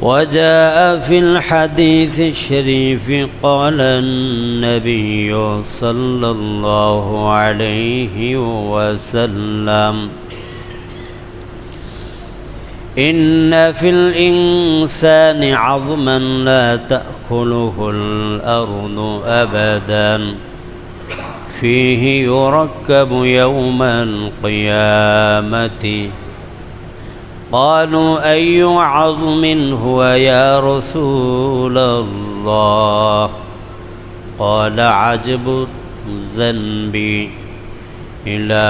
وجاء في الحديث الشريف قال النبي صلى الله عليه وسلم إن في الإنسان عظما لا تأكله الأرض أبدا فيه يركب يوم القيامة قالوا أي عظم هو يا رسول الله قال عجب الذنب إلى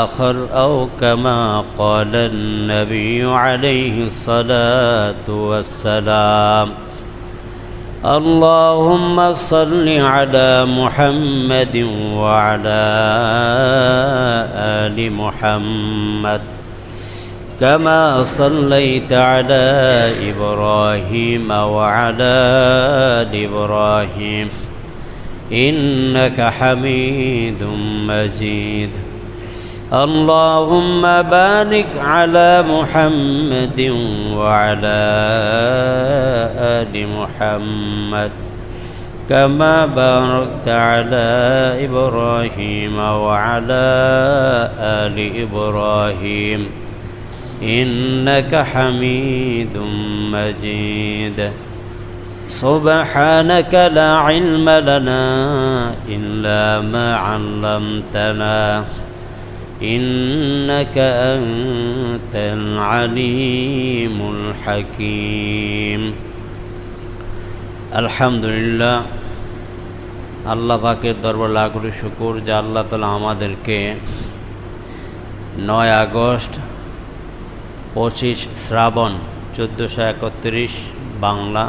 آخر أو كما قال النبي عليه الصلاة والسلام اللهم صل على محمد وعلى آل محمد كما صليت على إبراهيم وعلى آل إبراهيم إنك حميد مجيد اللهم بارك على محمد وعلى آل محمد كما باركت على إبراهيم وعلى آل إبراهيم إنك حميد مجيد سبحانك لا علم لنا إلا ما علمتنا إنك أنت العليم الحكيم الحمد لله আল্লাহ পাকের দরবার লাখ কোটি শুকর যে আল্লাহ তাআলা আমাদেরকে 9 আগস্ট 25 শ্রাবণ 1431 বাংলা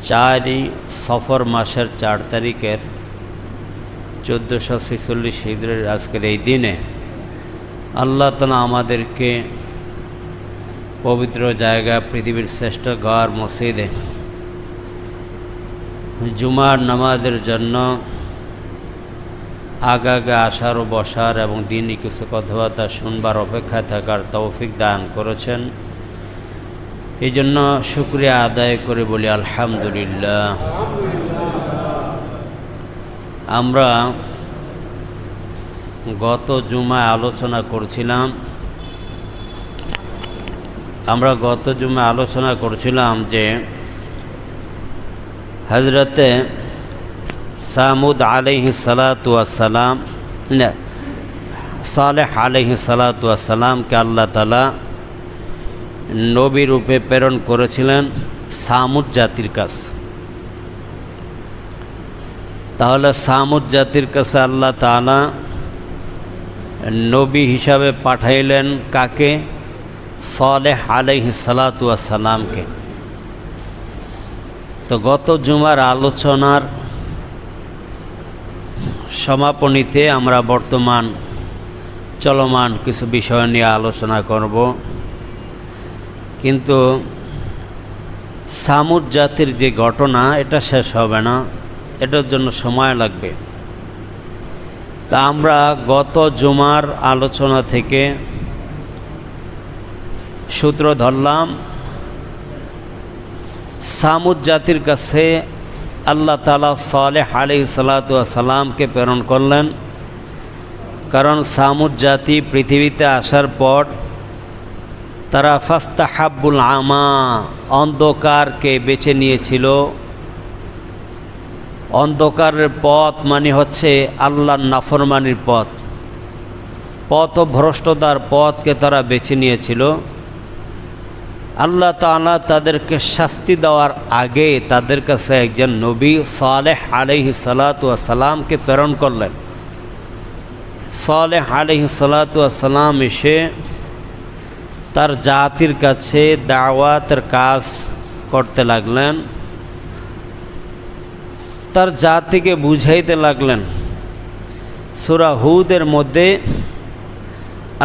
4 সফর মাসের 4 তারিখের 1446 হিজরির আজকের এই দিনে আল্লাহ তাআলা আমাদেরকে পবিত্র জায়গা পৃথিবীর শ্রেষ্ঠ ঘর মসজিদে জুমার নামাজের জন্য আগাগা আসার ও বসার এবং দিনই কিছু কথাবার্তা শুনবার অপেক্ষায় থাকার তৌফিক দান করেছেন এই জন্য শুকরিয়া আদায় করে বলি আলহামদুলিল্লাহ। আমরা গত জুমায় আলোচনা করছিলাম যে হযরতে সামুদ আলাইহিস সালাতু ওয়াস সালাম সালেহ আলাইহিস সালাতু ওয়াস সালামকে আল্লাহ তাআলা নবী রূপে প্রেরণ করেছিলেন সামুদ জাতির কাছে। তাহলে সামুদ জাতির কাছে আল্লাহ তাআলা নবী হিসাবে পাঠাইলেন কাকে? সালেহ আলাইহিস সালাতু ওয়াস সালামকে। তো গত জুমার আলোচনার সমাপনীতে আমরা বর্তমান চলমান কিছু বিষয় নিয়ে আলোচনা করব, কিন্তু সামুদ জাতির যে ঘটনা এটা শেষ হবে না, এটার জন্য সময় লাগবে। তা আমরা গত জুমার আলোচনা থেকে সূত্র ধরলাম সামুদ জাতির কাছে আল্লাহ তাআলা সালেহ আলাইহিস সালাতু ওয়াস সালামকে প্রেরণ করলেন, কারণ সামুদ জাতি পৃথিবীতে আসার পর তারা ফাস্তাহাব্বুল আমা অন্ধকারকে বেছে নিয়েছিল। অন্ধকারের পথ মানে হচ্ছে আল্লাহর নাফরমানির পথ, পথভ্রষ্টতার পথকে তারা বেছে নিয়েছিল। আল্লাহ তাআলা তাদেরকে শাস্তি দেওয়ার আগে তাদের কাছে একজন নবী সালেহ আলাইহিস সালাতু ওয়াস সালামকে প্রেরণ করলেন। সালেহ আলাইহিস সালাতু ওয়াস সালাম এসে তার জাতির কাছে দাওয়াতের কাজ করতে লাগলেন, তার জাতিকে বুঝাইতে লাগলেন। সূরা হুদের মধ্যে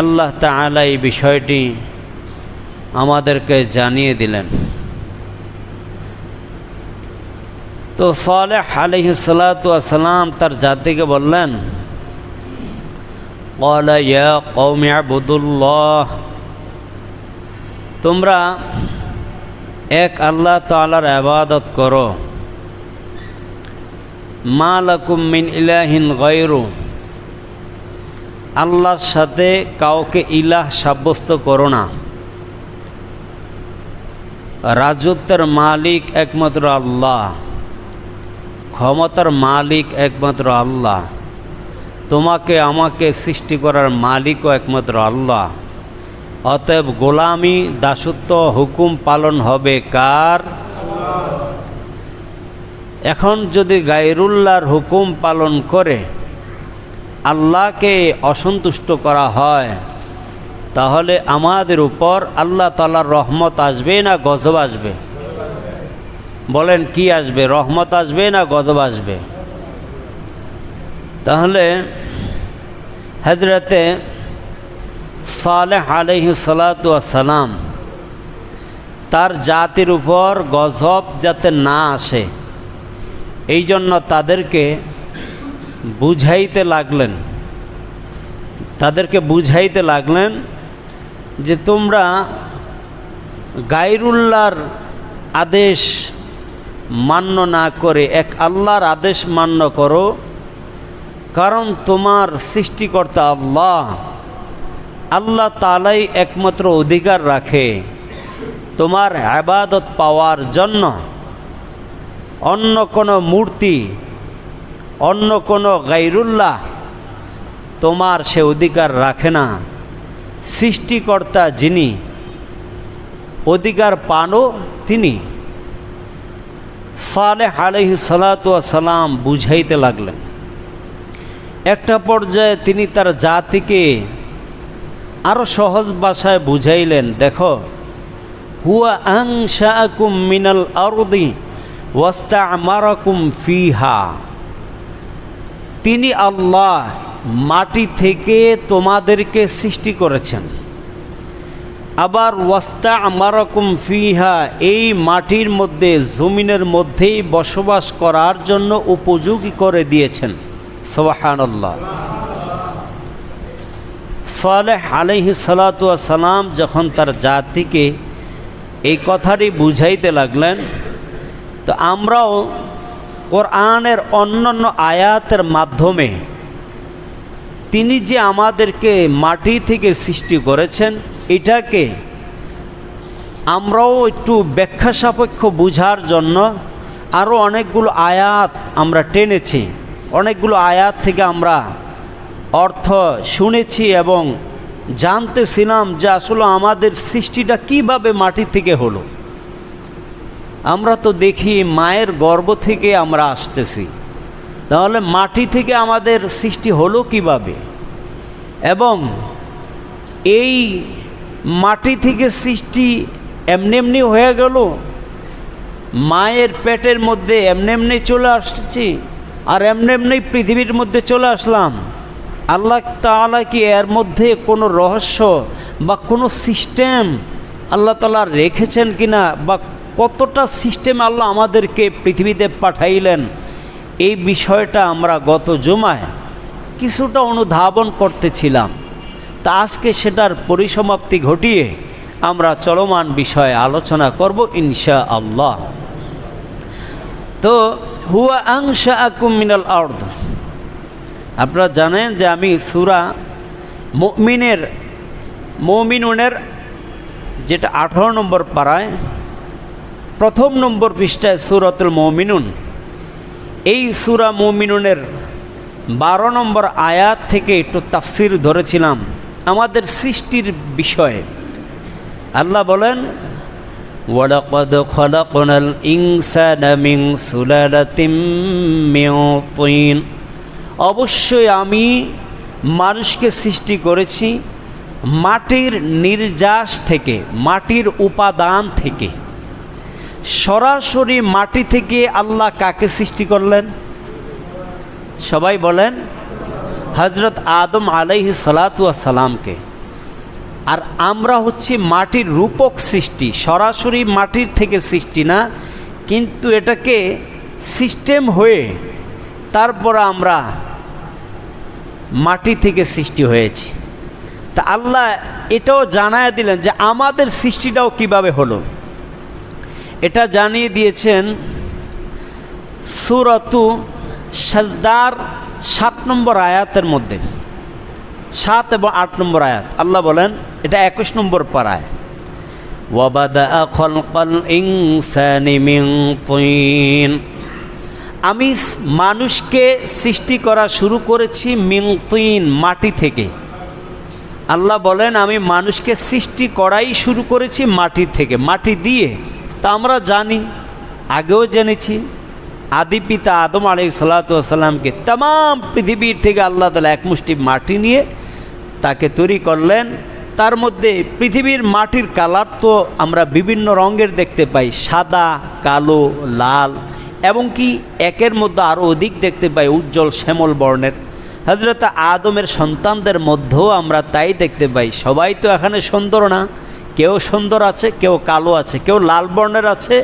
আল্লাহ তাআলা এই বিষয়টি আমাদেরকে জানিয়ে দিলেন। তো সালেহ আলাইহিস সালাতু ওয়াস সালাম তার জাতিকে বললেন, ক্বালা ইয়া কওমি আবুদুল্লাহ, তোমরা এক আল্লাহ তাআলার ইবাদত করো। মা লাকুম মিন ইলাহিন গায়রু, আল্লাহর সাথে কাউকে ইলাহ সাব্যস্ত করো না। রাজত্বের মালিক একমাত্র আল্লাহ, ক্ষমতার মালিক একমাত্র আল্লাহ, তোমাকে আমাকে সৃষ্টি করার মালিকও একমাত্র আল্লাহ। অতএব গোলামি, দাসত্ব, হুকুম পালন হবে কার? এখন যদি গায়রুল্লাহর হুকুম পালন করে আল্লাহকে অসন্তুষ্ট করা হয়, তাহলে আমাদের উপর আল্লাহ তাআলার রহমত আসবে না গজব আসবে? বলেন কি আসবে? রহমত আসবে না গজব আসবে? তাহলে হযরতে সালেহ আলাইহিস সালাতু ওয়াস সালাম তার জাতির উপর গজব যাতে না আসে এই জন্য তাদেরকে বুঝাইতে লাগলেন যে তোমরা গায়রুল্লাহর আদেশ মান্য না করে এক আল্লাহর আদেশ মান্য করো, কারণ তোমার সৃষ্টিকর্তা আল্লাহ তাআলাই একমাত্র অধিকার রাখে তোমার ইবাদত পাওয়ার জন্য। অন্য কোনো মূর্তি, অন্য কোনো গায়রুল্লাহ তোমার সে অধিকার রাখে না। সৃষ্টিকর্তা যিনি, অধিকার পানও তিনি। সালেহ আলাইহিস সালাতু ওয়াস সালাম বুঝাইতে লাগলেন। একটা পর্যায়ে তিনি তার জাতিকে আরও সহজ ভাষায় বুঝাইলেন, দেখো, হুয়া আনশাআকুম মিনাল আরদি ওয়াস্তা'মারাকুম ফিহা, তিনি আল্লাহ মাটি থেকে তোমাদেরকে সৃষ্টি করেছেন। আবার ওয়াস্তা'মারাকুম ফিহা, এই মাটির মধ্যে, জমিনের মধ্যেই বসবাস করার জন্য উপযোগী করে দিয়েছেন। সুবহানাল্লাহ। সালেহ আলাইহিস সালাতু ওয়াস সালাম যখন তার জাতিকে এই কথাটি বুঝাইতে লাগলেন, তো আমরাও কোরআনের অন্যান্য আয়াতের মাধ্যমে তিনি যে আমাদেরকে মাটি থেকে সৃষ্টি করেছেন এটাকে আমরাও একটু ব্যাখ্যা সাপেক্ষ বুঝার জন্য আরও অনেকগুলো আয়াত আমরা টেনেছি। অনেকগুলো আয়াত থেকে আমরা অর্থ শুনেছি এবং জানতেছিলাম যে আসলে আমাদের সৃষ্টিটা কিভাবে মাটি থেকে হলো। আমরা তো দেখি মায়ের গর্ভ থেকে আমরা আসতেছি, তাহলে মাটি থেকে আমাদের সৃষ্টি হলো কিভাবে? এবং এই মাটি থেকে সৃষ্টি এমনি হয়ে গেল, মায়ের পেটের মধ্যে এমনি চলে আসছি আর এমনি পৃথিবীর মধ্যে চলে আসলাম। আল্লাহ তাআলা কি এর মধ্যে কোনো রহস্য বা কোনো সিস্টেম আল্লাহ তাআলা রেখেছেন কিনা, বা কতটা সিস্টেম আল্লাহ আমাদেরকে পৃথিবীতে পাঠাইলেন, এই বিষয়টা আমরা গত জুমায় কিছুটা অনুধাবন করতেছিলাম। তা আজকে সেটার পরিসমাপ্তি ঘটিয়ে আমরা চলমান বিষয়ে আলোচনা করব ইনশাআল্লাহ। তো হুয়া আনশাআকুম মিনাল আরদ, আপনারা জানেন যে আমি সূরা মুমিনুনের যেটা 18 নম্বর পারায় 1 নম্বর পৃষ্ঠায় সূরাতুল মুমিনুন, এই সূরা মুমিনুনের 12 নম্বর আয়াত থেকে একটু তাফসির ধরেছিলাম আমাদের সৃষ্টির বিষয়ে। আল্লাহ বলেন, ওয়ালাকাদ খালাকনাল ইনসানা মিন সুলালাতিন মিন তিন, অবশ্যই আমি মানুষকে সৃষ্টি করেছি মাটির নির্যাস থেকে, মাটির উপাদান থেকে। সরাসরি মাটি থেকে আল্লাহ কাকে সৃষ্টি করলেন? সবাই বলেন, হযরত আদম আলাইহিস সালাতু ওয়াস সালামকে। আর আমরা হচ্ছি মাটির রূপক সৃষ্টি, সরাসরি মাটির থেকে সৃষ্টি না, কিন্তু এটাকে সিস্টেম হয়ে তারপর আমরা মাটি থেকে সৃষ্টি হয়েছি। তা আল্লাহ এটাও জানায় দিলেন যে আমাদের সৃষ্টিটাও কিভাবে হলো। এটা জানিয়ে দিয়েছেন সূরাতু সাজদার 7 নম্বর আয়াতের মধ্যে, 7 এবং 8 নম্বর আয়াত। আল্লাহ বলেন, এটা 21 নম্বর পারায়, ওয়াবাদাআ খালকাল ইনসানি মিন তিন, আমি মানুষকে সৃষ্টি করা শুরু করেছি মিন তিন, মাটি থেকে। আল্লাহ বলেন, আমি মানুষকে সৃষ্টি করাই শুরু করেছি মাটি থেকে, মাটি দিয়ে। তা আমরা জানি, আগেও জেনেছি, আদি পিতা আদম আলাইহিস সালাতু ওয়াস সালামকে তাম পৃথিবীর থেকে আল্লাহ তাআলা এক মুষ্টি মাটি নিয়ে তাকে তৈরি করলেন। তার মধ্যে পৃথিবীর মাটির কালার তো আমরা বিভিন্ন রঙের দেখতে পাই, সাদা, কালো, লাল, এবং কি একের মধ্যে আরও অধিক দেখতে পাই উজ্জ্বল শ্যামল বর্ণের। হযরত আদমের সন্তানদের মধ্যেও আমরা তাই দেখতে পাই। সবাই তো এখানে সুন্দর না, কেউ সুন্দর আছে, কেউ কালো আছে, কেউ লাল বর্ণের আছে,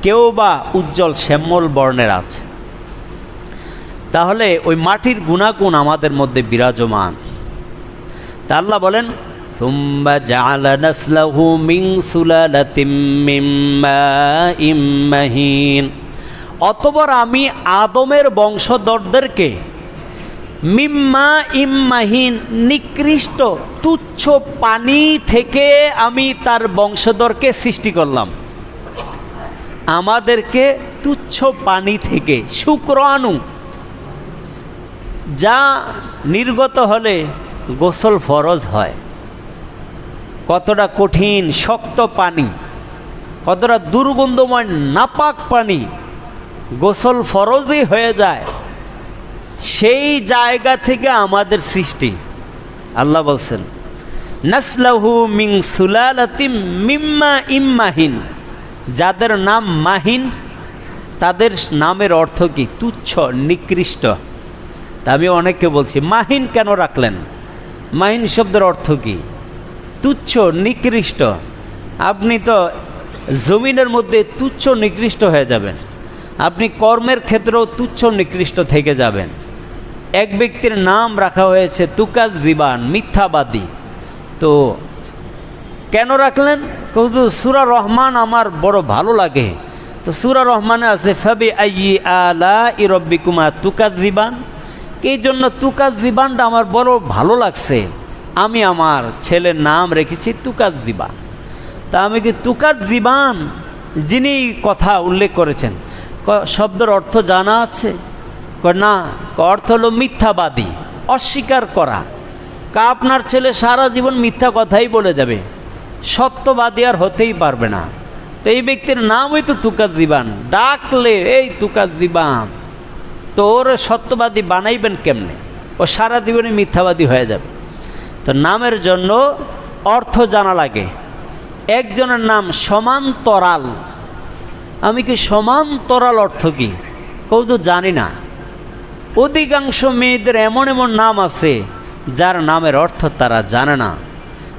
কেউ বা উজ্জ্বল শ্যামল বর্ণের আছে। তাহলে ওই মাটির গুণাগুণ আমাদের মধ্যে বিরাজমান। তা আল্লাহ বলেন, সুম্মা জাআলা নাসলাহু মিন সুলালাতিম মিন মাইম মাহিন, অতঃপর আমি আদমের বংশধরদেরকে মিম্মা ইম্মাহিন, নিকৃষ্ট তুচ্ছ পানি থেকে আমি তার বংশধরকে সৃষ্টি করলাম। আমাদেরকে তুচ্ছ পানি থেকে, শুক্রাণু, যা নির্গত হলে গোসল ফরজ হয়, কতটা কঠিন শক্ত পানি, কতটা দুর্গন্ধময় নাপাক পানি, গোসল ফরজই হয়ে যায়, সেই জায়গা থেকে আমাদের সৃষ্টি। আল্লাহ বলছেন, নাসলাহু মিন সুলালাতিম মিম্মা ইম্মাহিন, যাদের নাম মাহিন, তাদের নামের অর্থ কি? তুচ্ছ, নিকৃষ্ট। তা আমি অনেককে বলছি, মাহিন কেন রাখলেন? মাহিন শব্দের অর্থ কি? তুচ্ছ, নিকৃষ্ট। আপনি তো জমিনের মধ্যে তুচ্ছ নিকৃষ্ট হয়ে যাবেন, আপনি কর্মের ক্ষেত্রেও তুচ্ছ নিকৃষ্ট থেকে যাবেন। এক ব্যক্তির নাম রাখা হয়েছে তুকাজ্জিবান, মিথ্যাবাদী। তো কেন রাখলেন? সূরা রহমান আমার বড় ভালো লাগে। তো সূরা রহমানে আছে ফাবি আইয়ি আলাই রাব্বিকুমা তুকাজ্জিবান, এই জন্য তুকাজ্জিবানটা আমার বড় ভালো লাগছে, আমি আমার ছেলের নাম রেখেছি তুকাজ্জিবান। তা আমি কি তুকাজ্জিবান যিনি কথা উল্লেখ করেছেন, শব্দের অর্থ জানা আছে? না, অর্থ হলো মিথ্যাবাদী, অস্বীকার করা। আপনার ছেলে সারা জীবন মিথ্যা কথাই বলে যাবে, সত্যবাদী আর হতেই পারবে না। তো এই ব্যক্তির নামই তো তুকাজ্জিবান, ডাকলে এই তুকাজ্জিবান, তো ওর সত্যবাদী বানাইবেন কেমনে? ও সারা জীবনে মিথ্যাবাদী হয়ে যাবে। তো নামের জন্য অর্থ জানা লাগে। একজনের নাম সমান্তরাল, আমি কি সমান্তরাল অর্থ কি? কেউ তো জানি না। অধিকাংশ মেয়েদের এমন এমন নাম আছে যার নামের অর্থ তারা জানে না।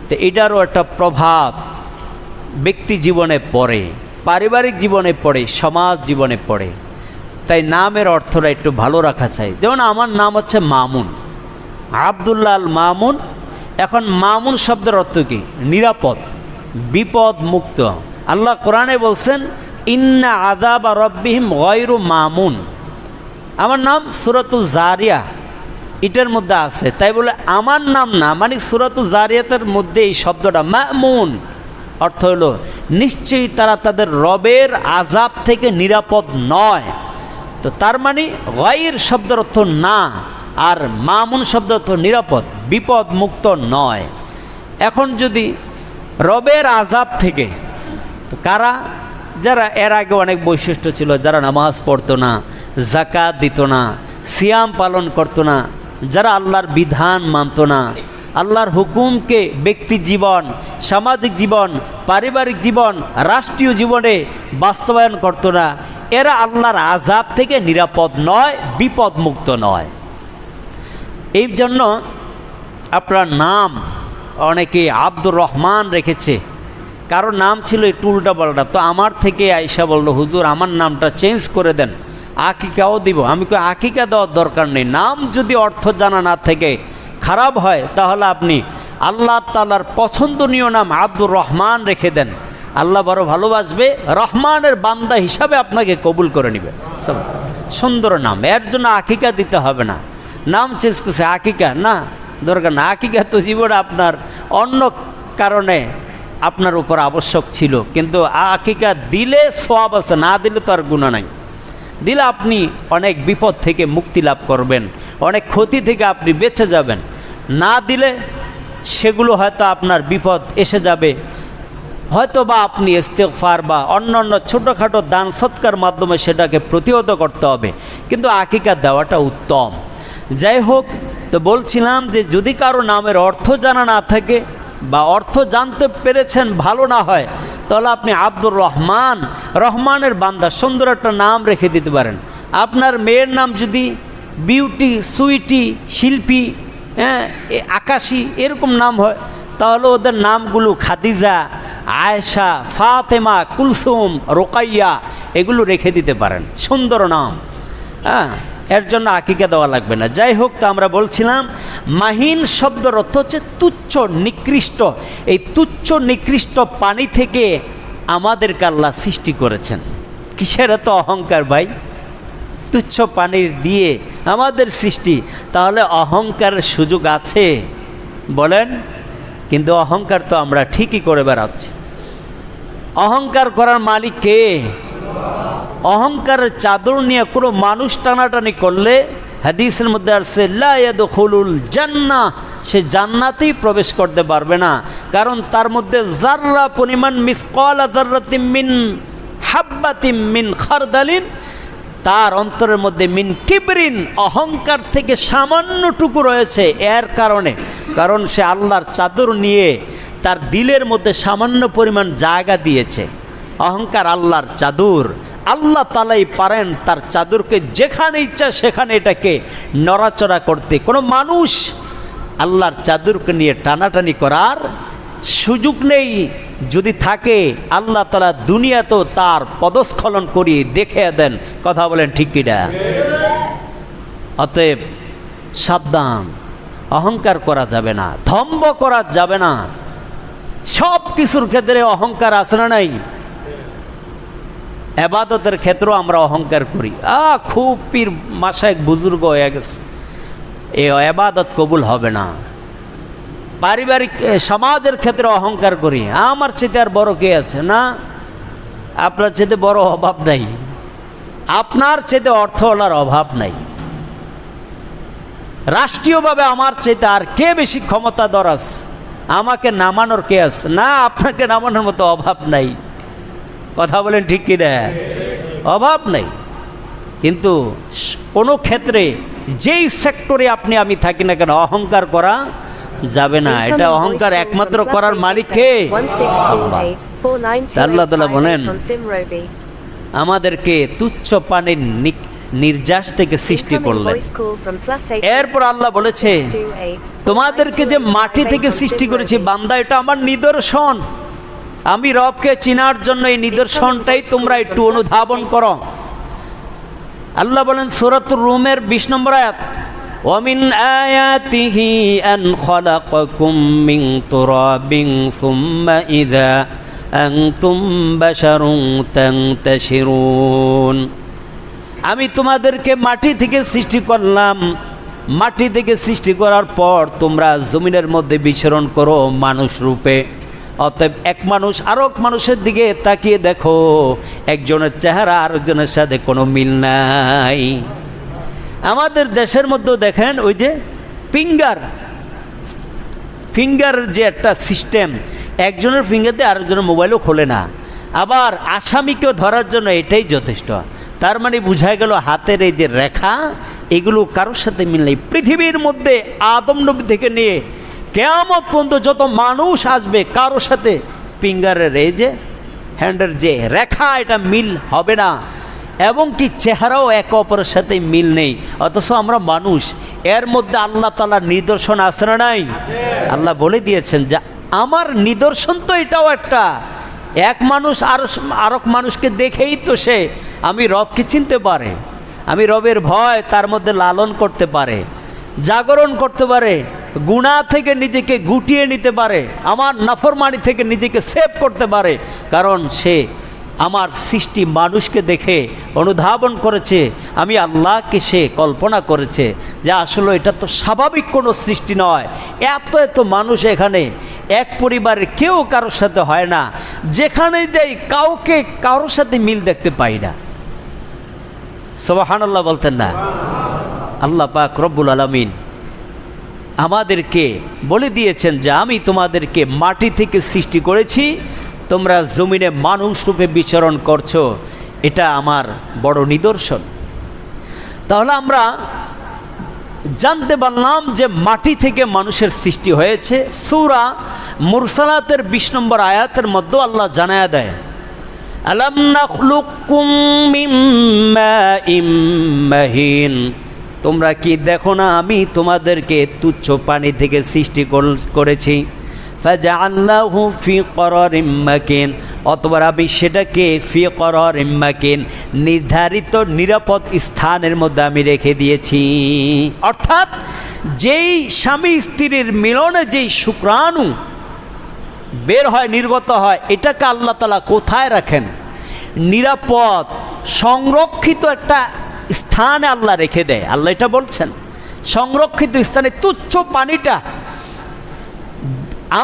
তো এটারও একটা প্রভাব ব্যক্তি জীবনে পড়ে, পারিবারিক জীবনে পড়ে, সমাজ জীবনে পড়ে। তাই নামের অর্থটা একটু ভালো রাখা চাই। যেমন আমার নাম হচ্ছে মামুন, আব্দুল্লাহ আল মামুন। এখন মামুন শব্দের অর্থ কি? নিরাপদ, বিপদ মুক্ত। আল্লাহ কোরআনে বলছেন, ইন্না আযাবা রাব্বিহিম গায়রু মামুন। আমার নাম সূরাতুল জারিয়া, এটার মধ্যে আছে। তাই বলে আমার নাম না, মানে সূরাতুল জারিয়াতের মধ্যে এই শব্দটা মামুন অর্থ হলো নিশ্চয়ই তারা তাদের রবের আযাব থেকে নিরাপদ নয়। তো তার মানে গায়র শব্দের অর্থ না, আর মামুন শব্দ অর্থ নিরাপদ, বিপদ মুক্ত নয়। এখন যদি রবের আযাব থেকে, তো কারা? যারা এর আগে অনেক বৈশিষ্ট্য ছিল, যারা নামাজ পড়তো না, যাকাত দিত না, সিয়াম পালন করতো না, যারা আল্লাহর বিধান মানত না, আল্লাহর হুকুমকে ব্যক্তি জীবন, সামাজিক জীবন, পারিবারিক জীবন, রাষ্ট্রীয় জীবনে বাস্তবায়ন করতো না, এরা আল্লাহর আযাব থেকে নিরাপদ নয়, বিপদ মুক্ত নয়। এই জন্য আপনার নাম অনেকে আব্দুর রহমান রেখেছে, কারো নাম ছিল একটু উল্টা পাল্টা। তো আমার থেকে আয়েশা বলল, হুজুর আমার নামটা চেঞ্জ করে দেন, আকিকাও দিব। আমি কই আকিকা দেওয়ার দরকার নেই, নাম যদি অর্থ জানা না থেকে খারাপ হয় তাহলে আপনি আল্লাহ তাআলার পছন্দনীয় নাম আব্দুর রহমান রেখে দেন। আল্লাহ বড় ভালোবাসবে, রহমানের বান্দা হিসাবে আপনাকে কবুল করে নেবে। সুন্দর নাম, এর জন্য আকিকা দিতে হবে না। নাম চেঞ্জ করছে, আকিকা না, দরকার না। আকিকা তো জীবনে আপনার অন্য কারণে আপনার উপর আবশ্যক ছিল, কিন্তু আকিকা দিলে সওয়াব আছে, না দিলে তো আর গুনাহ নাই। দিলে আপনি অনেক বিপদ থেকে মুক্তি লাভ করবেন, অনেক ক্ষতি থেকে আপনি বেঁচে যাবেন। না দিলে সেগুলো হয়তো আপনার বিপদ এসে যাবে, হয়তো বা আপনি ইস্তেগফার বা অন্যান্য ছোটোখাটো দান সৎকার মাধ্যমে সেটাকে প্রতিহত করতে হবে, কিন্তু আকিকা দেওয়াটা উত্তম। যাই হোক, তো বলছিলাম যে যদি কারো নামের অর্থ জানা না থাকে বা অর্থ জানতে পেরেছেন ভালো না হয়, তাহলে আপনি আব্দুর রহমান, রহমানের বান্দা, সুন্দর একটা নাম রেখে দিতে পারেন। আপনার মেয়ের নাম যদি বিউটি, সুইটি, শিল্পী, আকাশী এরকম নাম হয়, তাহলে ওদের নামগুলো খাদিজা, আয়েশা, ফাতেমা, কুলসুম, রোকাইয়া এগুলো রেখে দিতে পারেন, সুন্দর নাম। এর জন্য আকিকা দেওয়া লাগবে না। যাই হোক, তো আমরা বলছিলাম মাহিন শব্দের অর্থ হচ্ছে তুচ্ছ, নিকৃষ্ট। এই তুচ্ছ নিকৃষ্ট পানি থেকে আমাদেরকে আল্লাহ সৃষ্টি করেছেন। কিসের এত অহংকার ভাই? তুচ্ছ পানির দিয়ে আমাদের সৃষ্টি, তাহলে অহংকারের সুযোগ আছে বলেন? কিন্তু অহংকার তো আমরা ঠিকই করে বেড়াচ্ছি। অহংকার করার মালিক কে? অহংকারের চাদর নিয়ে কোনো মানুষ টানাটানি করলে হাদিসের মধ্যে আসছে লা ইয়াদখুলুল জান্নাহ, সে জান্নাতেই প্রবেশ করতে পারবে না। কারণ তার মধ্যে যাররা পরিমাণ মিসকালা যাররাতিন মিন হাব্বাতিন মিন খারদালিন, তার অন্তরের মধ্যে মিন কিবরিন, অহংকার থেকে সামান্যটুকু রয়েছে। এর কারণে, কারণ সে আল্লাহর চাদর নিয়ে তার দিলের মধ্যে সামান্য পরিমাণ জায়গা দিয়েছে। অহংকার আল্লাহর চাদর, আল্লাহ তাআলাই পারেন তার চাদরকে যেখানে ইচ্ছা সেখানে এটাকে নড়াচড়া করতে। কোনো মানুষ আল্লাহর চাদরকে নিয়ে টানাটানি করার সুযোগ নেই। যদি থাকে, আল্লাহ তাআলা দুনিয়াতেও তার পদস্খলন করিয়ে দেখে দেন। কথা বলেন ঠিক কিনা? অতএব সাবধান, অহংকার করা যাবে না, ধম্ব করা যাবে না। সব কিছুর ক্ষেত্রে অহংকার আছে না নাই? এবাদতের ক্ষেত্রেও আমরা অহংকার করি। খুব পীর মাশায়েখ বুজুর্গ হয়ে গেছে, এ এবাদত কবুল হবে না। পারিবারিক সমাজের ক্ষেত্রে অহংকার করি, আমার চেয়ে আর বড় কে আছে? না, আপনার চেয়ে বড় অভাব নাই, আপনার চেয়ে অর্থওয়ালার অভাব নাই। রাষ্ট্রীয়ভাবে আমার চেয়ে আর কে বেশি ক্ষমতাধর আছে? আমাকে নামানোর কে আছে? না, আপনাকে নামানোর মতো অভাব নাই। কথা বলেন ঠিক কিনা? অভাব নাই। কিন্তু কোনো ক্ষেত্রে যেই সেক্টরে আপনি আমি থাকি না কেন, অহংকার করা যাবে না। এটা অহংকার একমাত্র করার মালিক কে? আল্লাহ তাআলা বলেন আমাদেরকে তুচ্ছ পানির নির্যাস থেকে সৃষ্টি করলেন। এরপর আল্লাহ বলেছে তোমাদেরকে যে মাটি থেকে সৃষ্টি করেছি বান্দা, এটা আমার নিদর্শন। আমি রবকে চিনার জন্য এই নিদর্শনটাই তোমরা একটু অনুধাবন করো। আল্লাহ বলেন সূরাতুর রুমের 20 নম্বর আয়াত, ওয়ামিন আয়াতিহি আন খালাকাকুম মিন তুরাবিন সুম্মা ইযা আনতুম বাশারুন তানতাশিরুন। আমি তোমাদেরকে মাটি থেকে সৃষ্টি করলাম, মাটি থেকে সৃষ্টি করার পর তোমরা জমিনের মধ্যে বিচরণ করো মানুষ রূপে। অতএব এক মানুষ আর এক মানুষের দিকে তাকিয়ে দেখো, একজনের চেহারা আরেকজনের সাথে কোনো মিল নাই। আমাদের দেশের মধ্যেও দেখেন ওই যে ফিঙ্গার যে একটা সিস্টেম, একজনের ফিঙ্গার দিয়ে আরেকজনের মোবাইলও খোলে না। আবার আসামিকেও ধরার জন্য এটাই যথেষ্ট। তার মানে বোঝা গেল হাতের এই যে রেখা, এগুলো কারোর সাথে মিল নেই। পৃথিবীর মধ্যে আদম নবী থেকে নিয়ে কিয়ামত পর্যন্ত যত মানুষ আসবে, কারোর সাথে ফিঙ্গারের এই যে হ্যান্ডের যে রেখা, এটা মিল হবে না। এবং কি চেহারাও একে অপরের সাথে মিল নেই। অথচ আমরা মানুষ, এর মধ্যে আল্লাহ তাআলার নিদর্শন আছে না নাই? আল্লাহ বলে দিয়েছেন যে আমার নিদর্শন তো এটাও একটা। এক মানুষ আরেক মানুষকে দেখেই তো সে আমি রবকে চিনতে পারে, আমি রবের ভয় তার মধ্যে লালন করতে পারে। জাগরণ করতে পারে, গুনাহ থেকে নিজেকে গুটিয়ে নিতে পারে, আমার নাফরমানি থেকে নিজেকে সেভ করতে পারে। কারণ সে আমার সৃষ্টি মানুষকে দেখে অনুধাবন করেছে, আমি আল্লাহকে সে কল্পনা করেছে যে আসলে এটা তো স্বাভাবিক কোনো সৃষ্টি নয়। এত এত মানুষ এখানে, এক পরিবারের কেউ কারোর সাথে হয় না, যেখানে যাই কাউকে কারোর সাথে মিল দেখতে পাই না। সুবহানাল্লাহ বলতেন না? আল্লাহ পাক রব্বুল আলামিন আমাদেরকে বলে দিয়েছেন যে আমি তোমাদেরকে মাটি থেকে সৃষ্টি করেছি, তোমরা জমিনে মানুষ রূপে বিচরণ করছো, এটা আমার বড় নিদর্শন। তাহলে আমরা জানতে পারলাম যে মাটি থেকে মানুষের সৃষ্টি হয়েছে। সূরা মুরসালাতের 20 নম্বর আয়াতের মধ্যে আল্লাহ জানায়া দেয়, আলাম নাখলুকুম মিন মাইম মাহিন, তোমরা কি দেখো না আমি তোমাদেরকে তুচ্ছ পানি থেকে সৃষ্টি করেছি। ফাজআলনাহু ফি করারিম মাকিন, অতঃপর আমি সেটাকে ফি করারিম মাকিন, নির্ধারিত নিরাপদ স্থানের মধ্যে আমি রেখে দিয়েছি। অর্থাৎ যেই স্বামী স্ত্রীর মিলনে যেই শুক্রাণু বের হয়, নির্গত হয়, এটাকে আল্লাহ তাআলা কোথায় রাখেন? নিরাপদ সংরক্ষিত একটা স্থানে আল্লাহ রেখে দেয়। আল্লাহ এটা বলছেন, সংরক্ষিত স্থানে তুচ্ছ পানিটা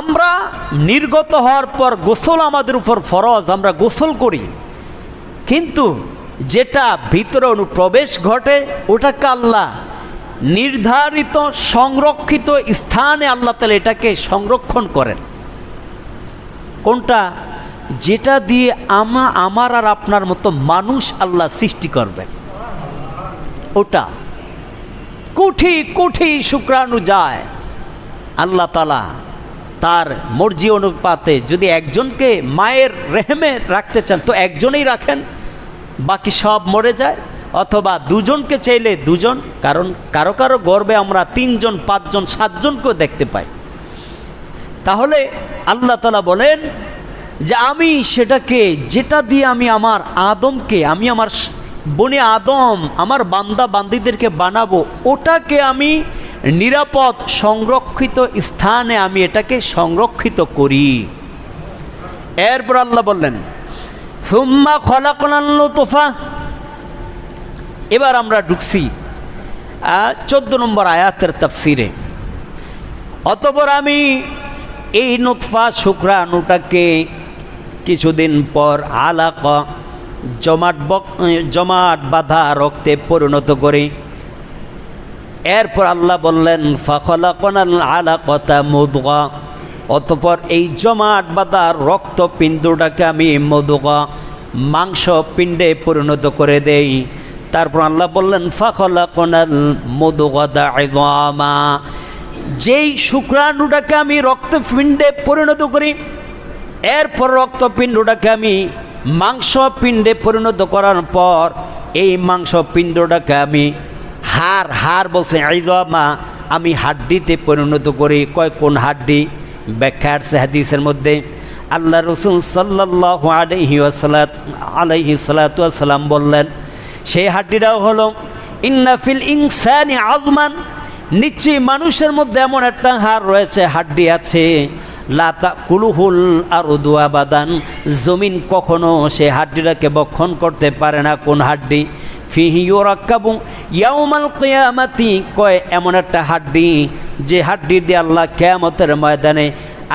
আমরা নির্গত হওয়ার পর গোসল আমাদের উপর ফরজ, আমরা গোসল করি, কিন্তু যেটা ভিতরে অনুপ্রবেশ ঘটে ওটাকে আল্লাহ নির্ধারিত সংরক্ষিত স্থানে আল্লাহ তাআলা এটাকে সংরক্ষণ করেন। কোনটা? যেটা দিয়ে আমার আর আপনার মতো মানুষ আল্লাহ সৃষ্টি করবেন, ওটা কোটি কোটি শুক্রাণু যায়। আল্লাহ তাআলা তার মর্জি অনুপাতে যদি একজনকে মায়ের রেহেমে রাখতে চান তো একজনেই রাখেন, বাকি সব মরে যায়। অথবা দুজনকে চাইলে দুজন, কারণ কারো কারো গর্বে আমরা 3 জন 5 জন 7 জনকেও দেখতে পাই। তাহলে আল্লাহ তাআলা বলেন যে আমি সেটাকে, যেটা দিয়ে আমি আমার আদমকে, আমি আমার বনি আদম, আমার বান্দা বান্দিদেরকে বানাবো, ওটাকে আমি নিরাপদ সংরক্ষিত স্থানে আমি এটাকে সংরক্ষিত করি। এরপর আল্লাহ বললেন সুম্মা খলাকনাল নুতফা, এবার আমরা ঢুকছি 14 নম্বর আয়াতের তাফসিরে। অতঃপর আমি এই নুতফা শুক্রাণুটাকে কিছুদিন পর আলাকা, জমাট বাঁধা রক্তে পরিণত করি। এরপর আল্লাহ বললেন ফাখলাকনাল আলাকাতা মুদগা, অতঃপর এই জমাট বাঁধা রক্তপিণ্ডটাকে আমি মুদগা, মাংস পিণ্ডে পরিণত করে দেই। তারপর আল্লাহ বললেন ফাখলাকনাল মুদগাতা ইযামা, যেই শুক্রাণুটাকে আমি রক্তপিণ্ডে পরিণত করি, এরপর রক্তপিণ্ডটাকে আমি মাংসপিণ্ডে পরিণত করার পর এই মাংসপিণ্ডটাকে আমি হাড় বলছে ইযামা, আমি হাড্ডিতে পরিণত করি। কয় কোন হাড্ডি? ব্যাখ্যা আছে হাদিসের মধ্যে। আল্লাহ রাসূল সাল্লাল্লাহু আলাইহি সাল্লাম বললেন সেই হাড্ডিটাও হলো ইন্না ফিল ইনসানি আযমান, নিশ্চয়ই মানুষের মধ্যে এমন একটা হাড় রয়েছে, হাড্ডি আছে, লা তাকুলুহুল আরদু আবাদান, জমিন কখনো সে হাড্ডিটাকে ভক্ষণ করতে পারে না। কোন হাড্ডি? ফিহি ইউরাক্কাবু ইয়াউমাল কিয়ামাতি, কয় এমন একটা হাড্ডি যে হাড্ডি দিয়ে আল্লাহ কিয়ামতের ময়দানে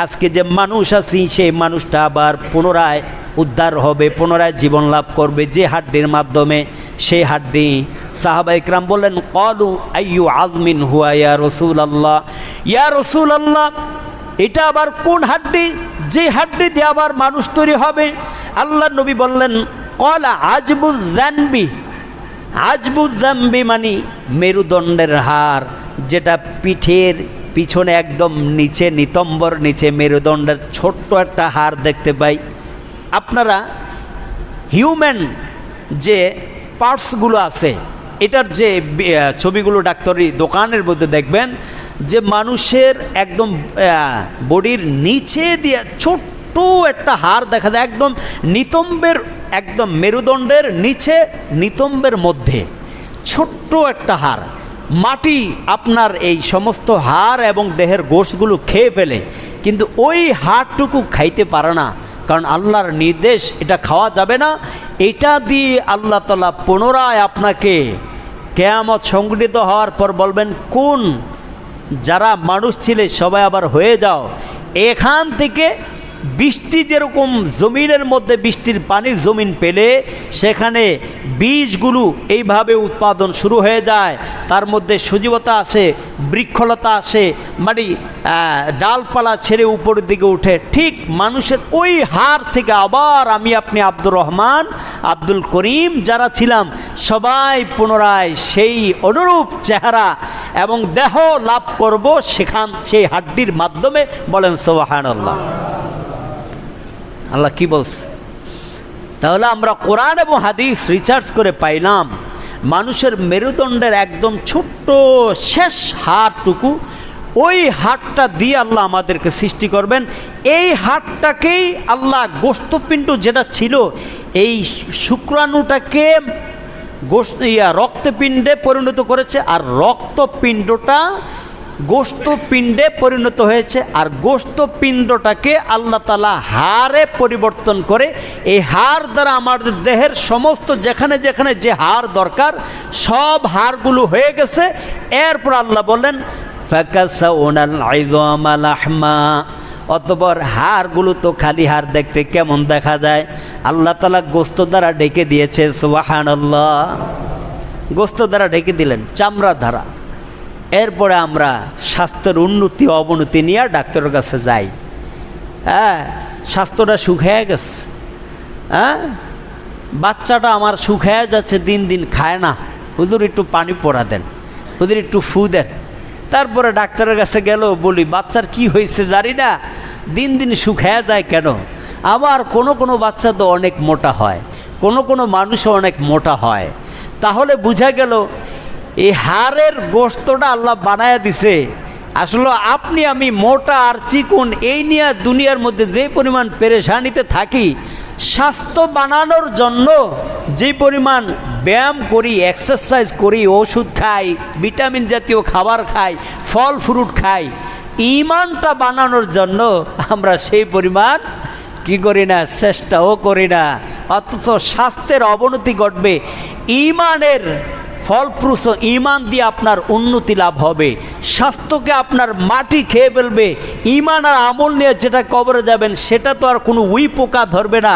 আজকে যে মানুষ আছি সেই মানুষটা আবার পুনরায় উদ্ধার হবে, পুনরায় জীবন লাভ করবে যে হাড্ডির মাধ্যমে। সেই হাড্ডি সাহাবা ইকরাম বললেন ক্বালু আইয়ু আযমিন হুয়া ইয়া রাসূলুল্লাহ, ইয়া রাসূলুল্লাহ এটা আবার কোন হাড্ডি যে হাড্ডি দিয়ে আবার মানুষ তৈরি হবে? আল্লাহ নবী বললেন ক্বালা আজবুয যানবি, আজবুয যানবি মানে মেরুদণ্ডের হাড়, যেটা পিঠের পিছনে একদম নিচে, নিতম্বর নিচে মেরুদণ্ডের ছোট্ট একটা হাড় দেখতে পাই। আপনারা হিউম্যান যে পার্টসগুলো আছে এটার যে ছবিগুলো ডাক্তারি দোকানের মধ্যে দেখবেন যে মানুষের একদম বডির নিচে দিয়ে ছোট্ট একটা হাড় দেখা যায়, একদম নিতম্বের, একদম মেরুদণ্ডের নিচে নিতম্বের মধ্যে ছোট্ট একটা হাড়। মাটি আপনার এই সমস্ত হাড় এবং দেহের গোশতগুলো খেয়ে ফেলে, কিন্তু ওই হাড়টুকু খাইতে পারে না, কারণ আল্লাহর নির্দেশ এটা খাওয়া যাবে না। এটা দিয়ে আল্লাহ তাআলা পুনরায় আপনাকে কিয়ামত সংঘটিত হওয়ার পর বলবেন, কোন যারা মানুষ ছিলে সবাই আবার হয়ে যাও। এখান থেকে বৃষ্টি যেরকম জমিনের মধ্যে বৃষ্টির পানি জমিন পেলে সেখানে বীজগুলো এইভাবে উৎপাদন শুরু হয়ে যায়, তার মধ্যে সজীবতা আসে, বৃক্ষলতা আসে, মানে ডালপালা ছেড়ে উপরের দিকে উঠে, ঠিক মানুষের ওই হাড় থেকে আবার আমি আপনি আব্দুর রহমান, আব্দুল করিম যারা ছিলাম সবাই পুনরায় সেই অনুরূপ চেহারা এবং দেহ লাভ করব সেই হাড্ডির মাধ্যমে। বলেন সুবহানাল্লাহ। আল্লাহ কি বলছে? তাহলে আমরা কোরআন এবং হাদিস রিসার্চ করে পাইলাম মানুষের মেরুদণ্ডের একদম ছোট্ট শেষ হাড়টুকু, ওই হাড়টা দিয়ে আল্লাহ আমাদেরকে সৃষ্টি করবেন। এই হাড়টাকেই আল্লাহ গোশতপিণ্ড যেটা ছিল এই শুক্রাণুটাকে রক্তপিণ্ডে পরিণত করেছে, আর রক্তপিণ্ডটা গোশতপিণ্ডে পরিণত হয়েছে, আর গোশতপিণ্ডটাকে আল্লাহ তাআলা হাড়ে পরিবর্তন করে এই হাড় দ্বারা আমাদের দেহের সমস্ত যেখানে যেখানে যে হাড় দরকার সব হাড়গুলো হয়ে গেছে। এরপর আল্লাহ বললেন ফাকাসাউনাল ইযামা লাহমা, অতঃপর হাড়গুলো তো খালি হাড় দেখতে কেমন দেখা যায়, আল্লাহ তাআলা গোশত দ্বারা ঢেকে দিয়েছে। সুবহানাল্লাহ। গোশত দ্বারা ঢেকে দিলেন, চামড়া দ্বারা। এরপরে আমরা স্বাস্থ্যের উন্নতি অবনতি নিয়ে ডাক্তারের কাছে যাই। হ্যাঁ, স্বাস্থ্যটা শুকিয়ে গেছে, হ্যাঁ বাচ্চাটা আমার শুকিয়ে যাচ্ছে, দিন দিন খায় না, হুজুর একটু পানি পড়া দেন, হুজুর একটু ফু দেন। তারপরে ডাক্তারের কাছে গেল, বলি বাচ্চার কি হয়েছে জানি না, দিন দিন শুকিয়ে যায় কেন? আবার কোনো কোনো বাচ্চা তো অনেক মোটা হয়, কোনো কোনো মানুষও অনেক মোটা হয়। তাহলে বোঝা গেল এই হাড়ের গোশতটা আল্লাহ বানায়া দিছে। আসলে আপনি আমি মোটা আর চিকুন এই নিয়ে দুনিয়ার মধ্যে যে পরিমাণ পেরেশানিতে থাকি, স্বাস্থ্য বানানোর জন্য যে পরিমাণ ব্যায়াম করি, এক্সারসাইজ করি, ওষুধ খাই, ভিটামিন জাতীয় খাবার খাই, ফল ফ্রুট খাই, ঈমানটা বানানোর জন্য আমরা সেই পরিমাণ কি করি না, চেষ্টাও করি না। অথচ স্বাস্থ্যের অবনতি ঘটবে। ঈমানের ফলপ্রসূ ঈমান দিয়ে আপনার উন্নতি লাভ হবে। স্বাস্থ্যকে আপনার মাটি খেয়ে ফেলবে। ঈমান আর আমল নিয়ে যেটা কবরে যাবেন সেটা তো আর কোনো উই পোকা ধরবে না,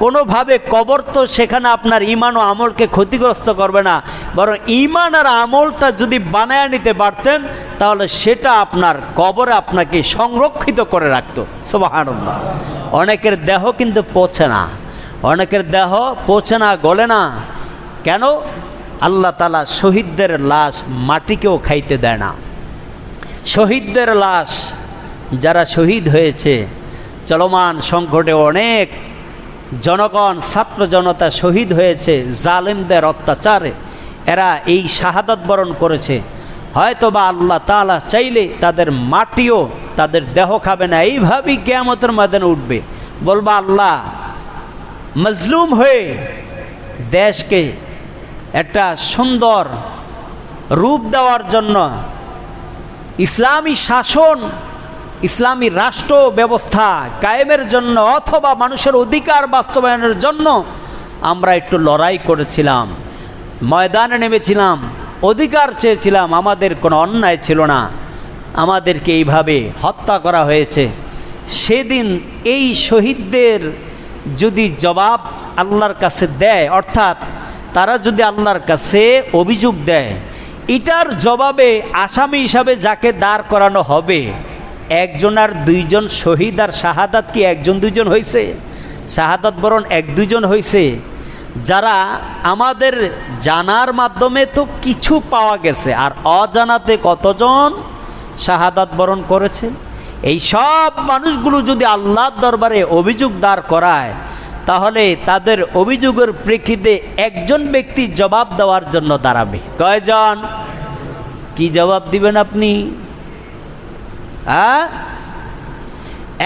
কোনোভাবে কবর তো সেখানে আপনার ঈমান ও আমলকে ক্ষতিগ্রস্ত করবে না, বরং ঈমান আর আমলটা যদি বানায় নিতে পারতেন তাহলে সেটা আপনার কবরে আপনাকে সংরক্ষিত করে রাখতো। সুবহানাল্লাহ। অনেকের দেহ কিন্তু পচে না, অনেকের দেহ পচে না, গলে না। কেন? আল্লাহ তাআলা শহীদদের লাশ মাটিকেও খাইতে দেয় না। শহীদদের লাশ, যারা শহীদ হয়েছে, চলমান সংকটে অনেক জনগণ, ছাত্র জনতা শহীদ হয়েছে জালেমদের অত্যাচারে, এরা এই শাহাদাত বরণ করেছে। হয়তোবা আল্লাহ তাআলা চাইলে তাদের মাটিও তাদের দেহ খাবে না, এইভাবেই কিয়ামতের ময়দানে উঠবে। বলবা আল্লাহ মজলুম হয়ে দেশকে একটা সুন্দর রূপ দেওয়ার জন্য, ইসলামী শাসন, ইসলামী রাষ্ট্র ব্যবস্থা কায়েমের জন্য অথবা মানুষের অধিকার বাস্তবায়নের জন্য আমরা একটু লড়াই করেছিলাম, ময়দানে নেমেছিলাম, অধিকার চেয়েছিলাম, আমাদের কোনো অন্যায় ছিল না, আমাদেরকে এইভাবে হত্যা করা হয়েছে। সেদিন এই শহীদদের যদি জবাব আল্লাহর কাছে দেয়, অর্থাৎ তারা যদি আল্লাহর কাছে অভিযোগ দেয়, এটার জবাবে আসামি হিসাবে যাকে দাঁড় করানো হবে, একজন আর দুইজন শহীদ আর শাহাদাত কি একজন দুইজন হয়েছে? শাহাদাত বরণ এক দুইজন হয়েছে। যারা আমাদের জানার মাধ্যমে তো কিছু পাওয়া গেছে, আর অজানাতে কতজন শাহাদাত বরণ করেছে। এই সব মানুষগুলো যদি আল্লাহর দরবারে অভিযোগ দাঁড় করায়, তাহলে তাদের অভিযোগের প্রেক্ষিতে একজন ব্যক্তি জবাব দেওয়ার জন্য দাঁড়াবে। কয়জন? কি জবাব দিবেন আপনি?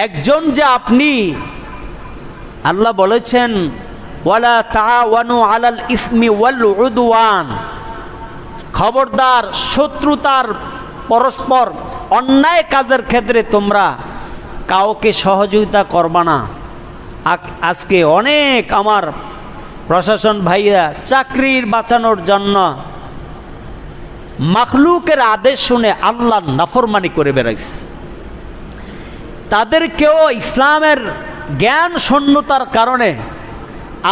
একজন যে আপনি, আল্লাহ বলেছেন ওয়ালা তাআওয়ানু আলাল ইসমি ওয়াল উদওয়ান, খবরদার শত্রুতার পরস্পর অন্যায় কাজের ক্ষেত্রে তোমরা কাউকে সহযোগিতা করবা না। আজকে অনেক আমার প্রশাসন ভাইয়া চাকরির বাঁচানোর জন্য মাখলুকের আদেশ শুনে আল্লাহর নাফরমানি করে বেড়াইছে। তাদেরকেও ইসলামের জ্ঞান শূন্যতার কারণে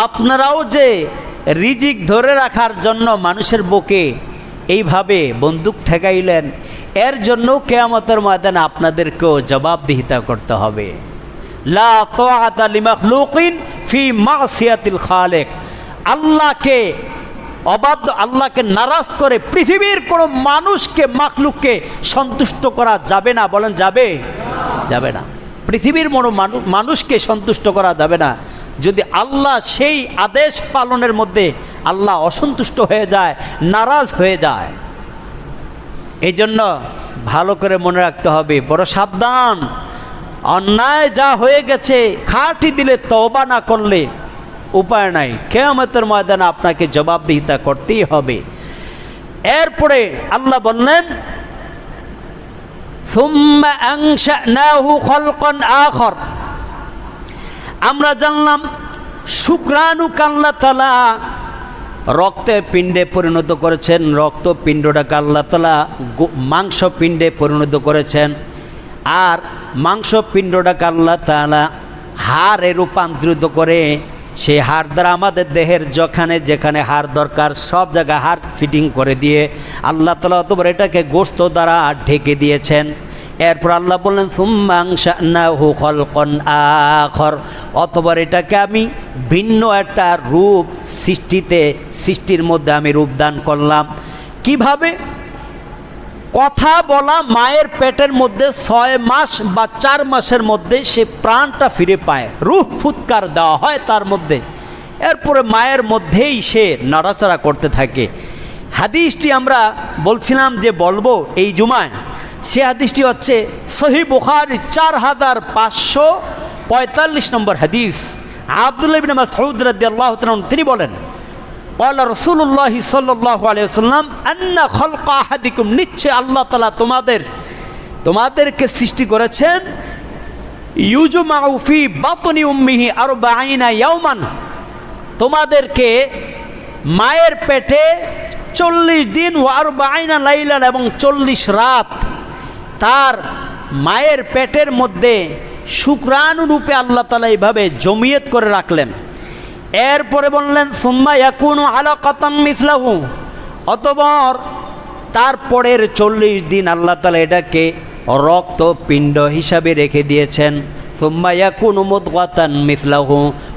আপনারাও যে রিজিক ধরে রাখার জন্য মানুষের বুকে এইভাবে বন্দুক ঠেকাইলেন, এর জন্য কিয়ামতের ময়দানে আপনাদেরকেও জবাবদিহিতা করতে হবে। লা তাআতা লিমাখলুকিন ফি মাসিয়াতিল খালিক। আল্লাহকে নারাজ করে পৃথিবীর কোনো মানুষকে, মাখলুককে সন্তুষ্ট করা যাবে না। বলেন যাবে? যাবে না। পৃথিবীর কোনো মানুষকে সন্তুষ্ট করা যাবে না যদি আল্লাহ সেই আদেশ পালনের মধ্যে আল্লাহ অসন্তুষ্ট হয়ে যায়, নারাজ হয়ে যায়। এই জন্য ভালো করে মনে রাখতে হবে, বড় সাবধান। অন্যায় যা হয়ে গেছে খাঁটি দিলে তওবা না করলে উপায় নাই, কিয়ামতের ময়দানে আপনাকে জবাবদিহিতা করতেই হবে। এরপরে আল্লাহ বললেন সুম্মা আনশানাহু খালকান আখর। আমরা জানলাম শুক্রাণুকে আল্লাহ তাআলা রক্তের পিণ্ডে পরিণত করেছেন, রক্তপিণ্ডটাকে আল্লাহ তাআলা মাংস পিণ্ডে পরিণত করেছেন, আর মাংস পিণ্ডটাকে আল্লাহ তাআলা হাড়ে রূপান্তরিত করে সেই হাড় দ্বারা আমাদের দেহের যেখানে হাড় দরকার সব জায়গায় হাড় ফিটিং করে দিয়ে আল্লাহ তাআলা অতঃপর এটাকে গোশত দ্বারা ঢেকে দিয়েছেন। এরপর আল্লাহ বললেন সুম্মা আনশানাহু খালকান আখর, অতঃপর এটাকে আমি ভিন্ন একটা রূপ সৃষ্টির মধ্যে আমি রূপদান করলাম। কিভাবে? কথা বলা মায়ের পেটের মধ্যে 6 মাস বা 4 মাসের মধ্যে সে প্রাণটা ফিরে পায়, রূহ ফুৎকার দেওয়া হয় তার মধ্যে। এরপরে মায়ের মধ্যেই সে নড়াচড়া করতে থাকে। হাদিসটি আমরা বলছিলাম যে বলবো এই জুমায়, সে হাদিসটি হচ্ছে সহিহ বুখারী 4545 নম্বর হাদিস। আব্দুল্লাহ ইবনে মাসউদ রাদিয়াল্লাহু তাআলা তিনি বলেন, ক্বালা রাসূলুল্লাহ সাল্লাল্লাহু আলাইহি ওয়াসাল্লাম আন্না খালকা আহাদিকুম, নিশ্চয় আল্লাহ তাআলা তোমাদেরকে সৃষ্টি করেছেন ইউজমাউ ফি বাতনি উম্মিহি 40 ইয়াওমান, তোমাদেরকে মায়ের পেটে 40 দিন ওয়া 40 লাইলান এবং 40 রাত তার মায়ের পেটের মধ্যে শুক্রাণু রূপে আল্লাহ তাআলা এইভাবে জমিয়ত করে রাখলেন। এরপরে বললেন সুম্মা ইয়াকুনু আলাকাতাম মিসলাহু, অতঃপর তারপরের 40 দিন আল্লাহ তাআলা এটাকে রক্তপিণ্ড হিসাবে রেখে দিয়েছেন। সুম্মা ইয়াকুনু মুদগাতান মিসলাহু,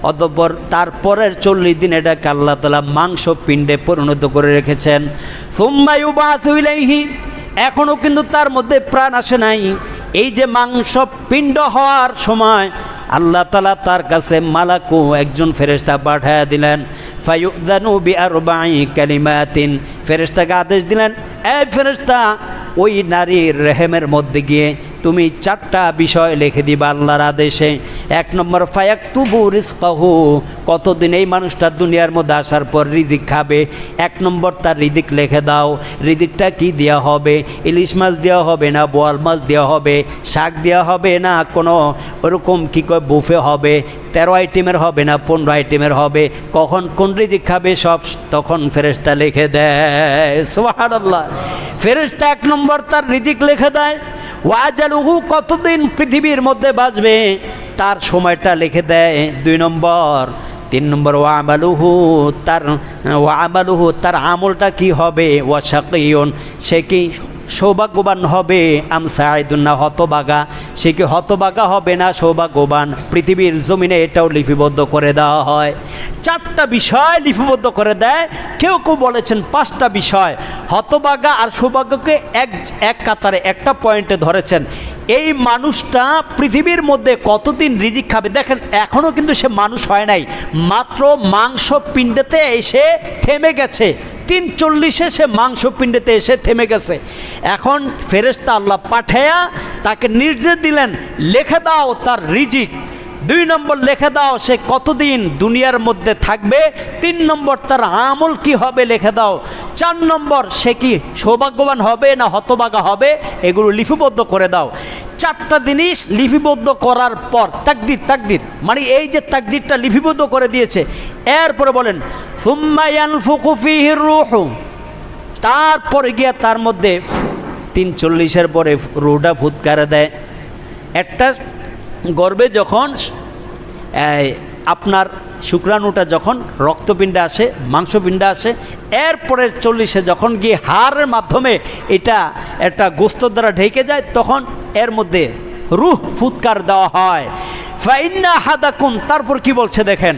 অতঃপর তারপরের 40 দিন এটাকে আল্লাহ তাআলা মাংস পিণ্ডে পরিণত করে রেখেছেন। সুম্মা ইউবাসু ইলাইহি, এখনও কিন্তু তার মধ্যে প্রাণ আসে নাই। এই যে মাংস পিণ্ড হওয়ার সময় আল্লাহ তাআলা তার কাছে মালাকু একজন ফেরেশতা পাঠায়া দিলেন। ফায়ুযানু বিআরবাঈ কালিমাতিন, ফেরেশতাকে আদেশ দিলেন, এই ফেরেশতা ওই নারীর রেহেমের মধ্যে গিয়ে তুমি 4টা বিষয় লিখে দিবা আল্লাহর আদেশে। 1 নম্বর ফায়াকতুবু রিজকাহু, কতদিন এই মানুষটা দুনিয়ার মধ্যে আসার পর রিজিক খাবে। 1 নম্বর তার রিজিক লিখে দাও। রিজিকটা কি দেওয়া হবে? ইলিশ মাছ দেওয়া হবে না বোয়াল মাছ দেওয়া হবে, শাক দেওয়া হবে না কোনো ওরকম কী কয় বুফে হবে, 13 আইটেমের হবে না 15 আইটেমের হবে, কখন কোন রিজিক খাবে সব তখন ফেরেশতা লিখে দেয়। সুবহানাল্লাহ। ফেরেশতা 1 নম্বর তার রিজিক লিখে দেয়। ওয়াজালুহু, কতদিন পৃথিবীর মধ্যে বাঁচবে তার সময়টা লিখে দেয় 2 নম্বর। 3 নম্বর ওয়ামালুহু, তার আমলটা কি হবে। ওয়াশাকিয়ুন, সে কি সৌভাগ্যবান হবে, আম সাঈদুন, না হতবাগা, সে কি হতবাগা হবে না সৌভাগ্যবান। পৃথিবীর জমিনে এটাও লিপিবদ্ধ করে দেওয়া হয়। 4টা বিষয় লিপিবদ্ধ করে দেয়। কেউ কেউ বলেছেন 5টা বিষয়। হতবাগা আর সৌভাগ্যকে এক কাতারে একটা পয়েন্টে ধরেছেন। এই মানুষটা পৃথিবীর মধ্যে কতদিন রিজিক খাবে দেখেন, এখনও কিন্তু সে মানুষ হয় নাই, মাত্র মাংস পিণ্ডেতে এসে থেমে গেছে। 3:40 সে মাংস পিণ্ডেতে এসে থেমে গেছে। এখন ফেরেশতা আল্লাহ পাঠায়া তাকে নির্দেশ দিলেন, লিখে দাও তার রিজিক। 2 নম্বর লিখে দাও সে কতদিন দুনিয়ার মধ্যে থাকবে, 3 নম্বর তার আমল কি হবে লিখে দাও, 4 নম্বর সে কি সৌভাগ্যবান হবে না হতভাগা হবে, এগুলো লিপিবদ্ধ করে দাও। 4টা জিনিস লিপিবদ্ধ করার পর তাকদির মানে এই যে তাকদিরটা লিপিবদ্ধ করে দিয়েছে, এরপরে বলেন সুম্মা ইয়ানফুকু ফীহির রূহু, তারপরে গিয়ে তার মধ্যে 3:40 পরে রুহটা ফুৎকারে দেয়। একটা গর্ভে যখন আপনার শুক্রাণুটা যখন রক্তপিণ্ডে আসে, মাংসপিণ্ডে আসে, এরপরে 40 যখন গিয়ে হাড়ের মাধ্যমে এটা একটা গোস্তর দ্বারা ঢেকে যায়, তখন এর মধ্যে রূহ ফুৎকার দেওয়া হয়। ফাইন্না আহাদাকুম, তারপর কি বলছে দেখেন,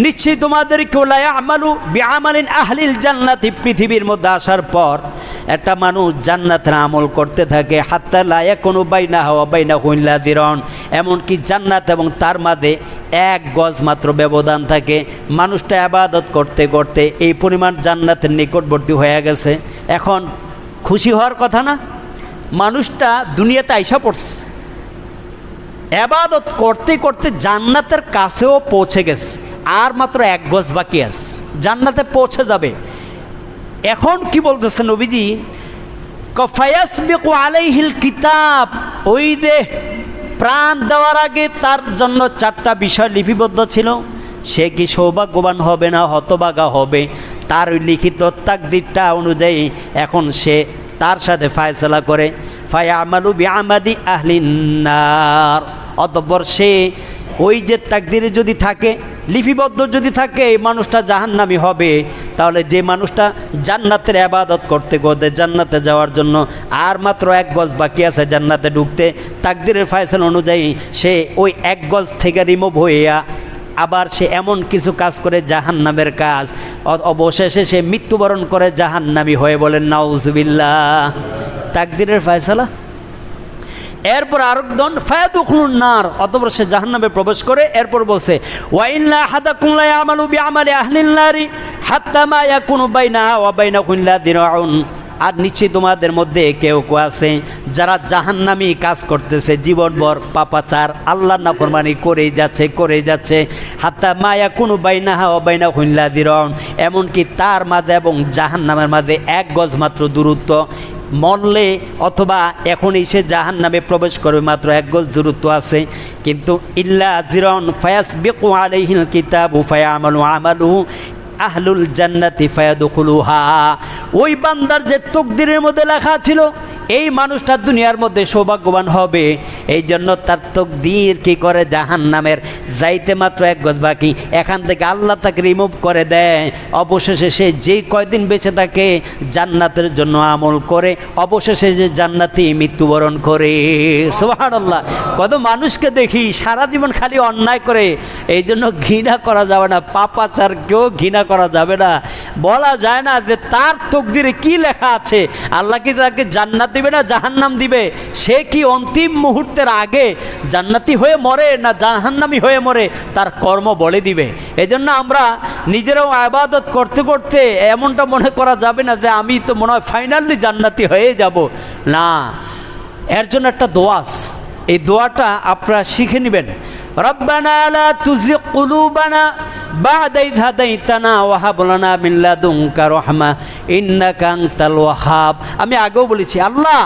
নিশ্চয়ই তোমাদেরকে লা ইয়ামালু বিআমালিন আহলিল জান্নাতি, পৃথিবীর মধ্যে আসার পর একটা মানুষ জান্নাতের আমল করতে থাকে, হাত্তা লা ইয়াকুনু বাইনাহা ওয়া বাইনাহু ইল্লা যিরাউন, এমনকি জান্নাত এবং তার মাঝে 1 গজ মাত্র ব্যবধান থাকে। মানুষটা ইবাদত করতে করতে এই পরিমাণ জান্নাতের নিকটবর্তী হয়ে গেছে। এখন খুশি হওয়ার কথা না? মানুষটা দুনিয়াতে আইসা পড়ছে, ইবাদত করতে করতে জান্নাতের কাছেও পৌঁছে গেছে, আর মাত্র 1 গজ বাকি আছে, জান্নাতে পৌঁছে যাবে। এখন কি বলতেছে নবীজি, ফায়াসবিকু আলাইহিল কিতাব, ওই যে প্রাণ দেওয়ার আগে তার জন্য 4টা বিষয় লিপিবদ্ধ ছিল, সে কি সৌভাগ্যবান হবে না হতভাগা হবে, তার লিখিত তাকদীরটা অনুযায়ী এখন সে তার সাথে ফায়সালা করে। ফায়ামালু বিআমাদি আহলিন নার, অতঃপর সে ওই যে তাকদীরে যদি থাকে, লিপিবদ্ধ যদি থাকে এই মানুষটা জাহান্নামী হবে, তাহলে যে মানুষটা জান্নাতের ইবাদত করতে করতে জান্নাতে যাওয়ার জন্য আর মাত্র 1 গজ বাকি আছে জান্নাতে ঢুকতে, তাকদীরের ফায়সালা অনুযায়ী সে ওই 1 গজ থেকে রিমুভ হইয়া আবার সে এমন কিছু কাজ করে জাহান্নামের কাজ, অবশেষে সে মৃত্যুবরণ করে জাহান্নামী হয়ে, বলেন নাউজুবিল্লাহ। তাকদীরের ফায়সালা। এরপর আরেকজন ফায়াদুখুলুন নার, অতঃপর সে জাহান্নামে প্রবেশ করে। এরপর বলছে ওয়া ইন্না আহাদাকুম লা ইয়ামালু বিআমালি আহলিন নারি হাত্তা মা ইয়াকুনু বাইনাহা ওয়া বাইনাহু ইল্লা যিরাউন, আর নিশ্চয়ই তোমাদের মধ্যে কেউ কেউ আছে যারা জাহান্নামী কাজ করতেছে, জীবনভর পাপাচার আল্লাহর নাফরমানি করেই যাচ্ছে, হাত্তা মা ইয়াকুনু বাইনাহা ওয়া বাইনাহু ইল্লা যিরাউন, এমনকি তার মাঝে এবং জাহান্নামের মাঝে 1 গজ মাত্র দূরত্ব, মরলে অথবা এখনই সে জাহান্নামে প্রবেশ করবে, মাত্র 1 গজ দূরত্ব আছে। কিন্তু ইল্লা যিরাউন ফায়াসবিকু আলাইহিল কিতাবু ফায়ামালু আমালুহু আহলুল জান্নাতি ফায়াদখুলুহা, ওই বান্দার যে তাকদীরের মধ্যে লেখা ছিল এই মানুষটা দুনিয়ার মধ্যে সৌভাগ্যবান হবে, এই জন্য তার তাকদীর কি করে জাহান্নামের যাইতে মাত্র 1 গজ বাকি, এখান থেকে আল্লাহ তাকে রিমুভ করে দেয়। অবশেষে সে যেই কয়দিন বেঁচে থাকে জান্নাতের জন্য আমল করে, অবশেষে যে জান্নাতি মৃত্যুবরণ করে। সুবহানাল্লাহ। কত মানুষকে দেখি সারা জীবন খালি অন্যায় করে, এই জন্য ঘৃণা করা যাবে না, পাপাচারকেও ঘৃণা করা যাবে না। বলা যায় না যে তার তাকদীরে কি লেখা আছে, আল্লাহ কি তাকে জান্নাত দিবে না জাহান্নাম দিবে, সে কি অন্তিম মুহূর্তের আগে জান্নাতি হয়ে মরে না জাহান্নামী হয়ে মরে, তার কর্ম বলে দিবে। এজন্য আমরা নিজেরাও ইবাদত করতে করতে এমনটা মনে করা যাবে না যে আমি তো মনে হয় ফাইনালি জান্নাতি হয়ে যাব, না। এর জন্য একটা দোয়া, এই দোয়াটা আপনারা শিখে নেবেন। রব্বানা লা তুযিগ কুলুবানা বা'দা ইয হাদাইতানা ওয়া হাব লানা মিন লাদুনকা রাহমা ইন্নাকা আনতাল ওয়াহ্হাব। আমি আগেও বলেছি, আল্লাহ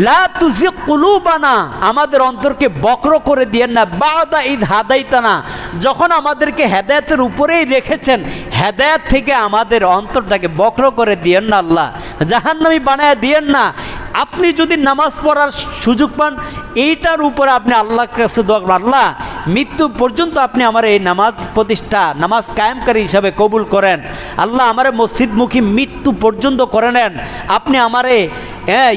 লা তুযিগ কুলুবানা, আমাদের অন্তরকে বক্র করে দিয়েন না, বা'দা ইয হাদাইতানা, যখন আমাদেরকে হেদায়েতের উপরেই রেখেছেন, হেদায়েত থেকে আমাদের অন্তরটাকে বক্র করে দিয়েন না আল্লাহ, জাহান্নামী বানায় দিয়েন না। আপনি যদি নামাজ পড়ার সুযোগ পান, এইটার উপরে আপনি আল্লাহর কাছে দোয়া করবেন, আল্লাহ মৃত্যু পর্যন্ত আপনি আমার এই নামাজ প্রতিষ্ঠা, নামাজ কায়েমকারী হিসাবে কবুল করেন। আল্লাহ আমারে মসজিদমুখী মৃত্যু পর্যন্ত করে নেন। আপনি আমারে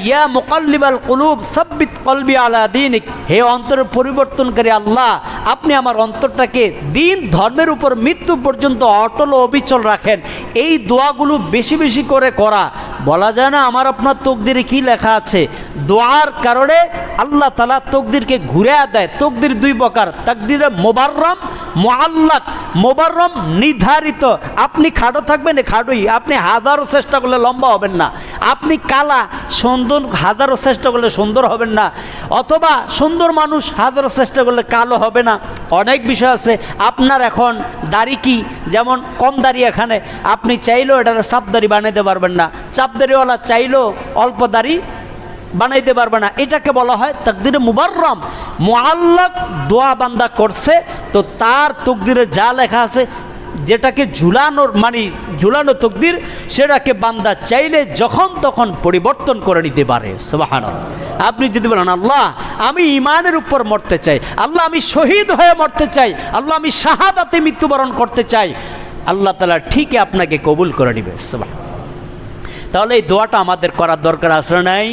ইয়া মুকাল্লিবাল কুলুব সাব্বিত কলবি আলা দীনিক, হে অন্তরের পরিবর্তনকারী আল্লাহ, আপনি আমার অন্তরটাকে দিন ধর্মের উপর মৃত্যু পর্যন্ত অটল অবিচল রাখেন। এই দোয়াগুলো বেশি বেশি করে করা। বলা যায় না আমার আপনার তাকদীরে কি লেখা আছে, দোয়ার কারণে আল্লাহ তাআলা তকদিরকে ঘুরে দেয়। তকদির দুই প্রকার, তাকদিরে মোবাররম, মুআল্লাক। মোবাররম নির্ধারিত, আপনি খাটো থাকবেন খাটোই, আপনি হাজারো চেষ্টা করলে লম্বা হবেন না। আপনি কালা সুন্দর, হাজারো চেষ্টা করলে সুন্দর হবেন না। অথবা সুন্দর মানুষ হাজারো চেষ্টা করলে কালো হবে না। অনেক বিষয় আছে। আপনার এখন দাড়ি কি, যেমন কম দাড়ি, এখানে আপনি চাইলেও এটা চাপদাড়ি বানাইতে পারবেন না, চাপদাড়িওয়ালা চাইলেও অল্প দাড়ি বানাইতে পারবে না। এটাকে বলা হয় তাকদিরে মুবাররম। মুআল্লাক দোয়া বান্দা করছে, তো তার তকদিরে যা লেখা আছে, যেটাকে ঝুলানোর মানে ঝুলানো তকদির, সেটাকে বান্দা চাইলে যখন তখন পরিবর্তন করে নিতে পারে। সুবহানাল্লাহ। আপনি যদি বলেন আল্লাহ আমি ঈমানের উপর মরতে চাই, আল্লাহ আমি শহীদ হয়ে মরতে চাই, আল্লাহ আমি শাহাদাতে মৃত্যুবরণ করতে চাই, আল্লাহ তাআলা ঠিকই আপনাকে কবুল করে নেবে। সুবহানাল্লাহ। তাহলে এই দোয়াটা আমাদের করার দরকার আসলে নাই,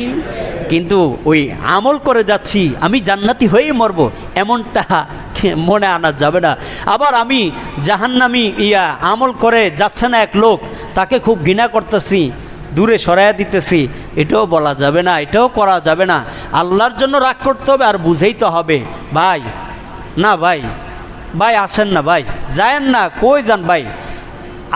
কিন্তু ওই আমল করে যাচ্ছি আমি জান্নাতি হয়েই মরবো এমনটা মনে আনা যাবে না। আবার আমি জাহান্নামী আমল করে যাচ্ছে না এক লোক, তাকে খুব ঘৃণা করতেছি, দূরে সরাইয়া দিতেছি, এটাও বলা যাবে না, এটাও করা যাবে না। আল্লাহর জন্য রাগ করতে হবে আর বুঝাইতে হবে, ভাই না ভাই, ভাই আসেন না, ভাই যায়েন না, কই যান ভাই,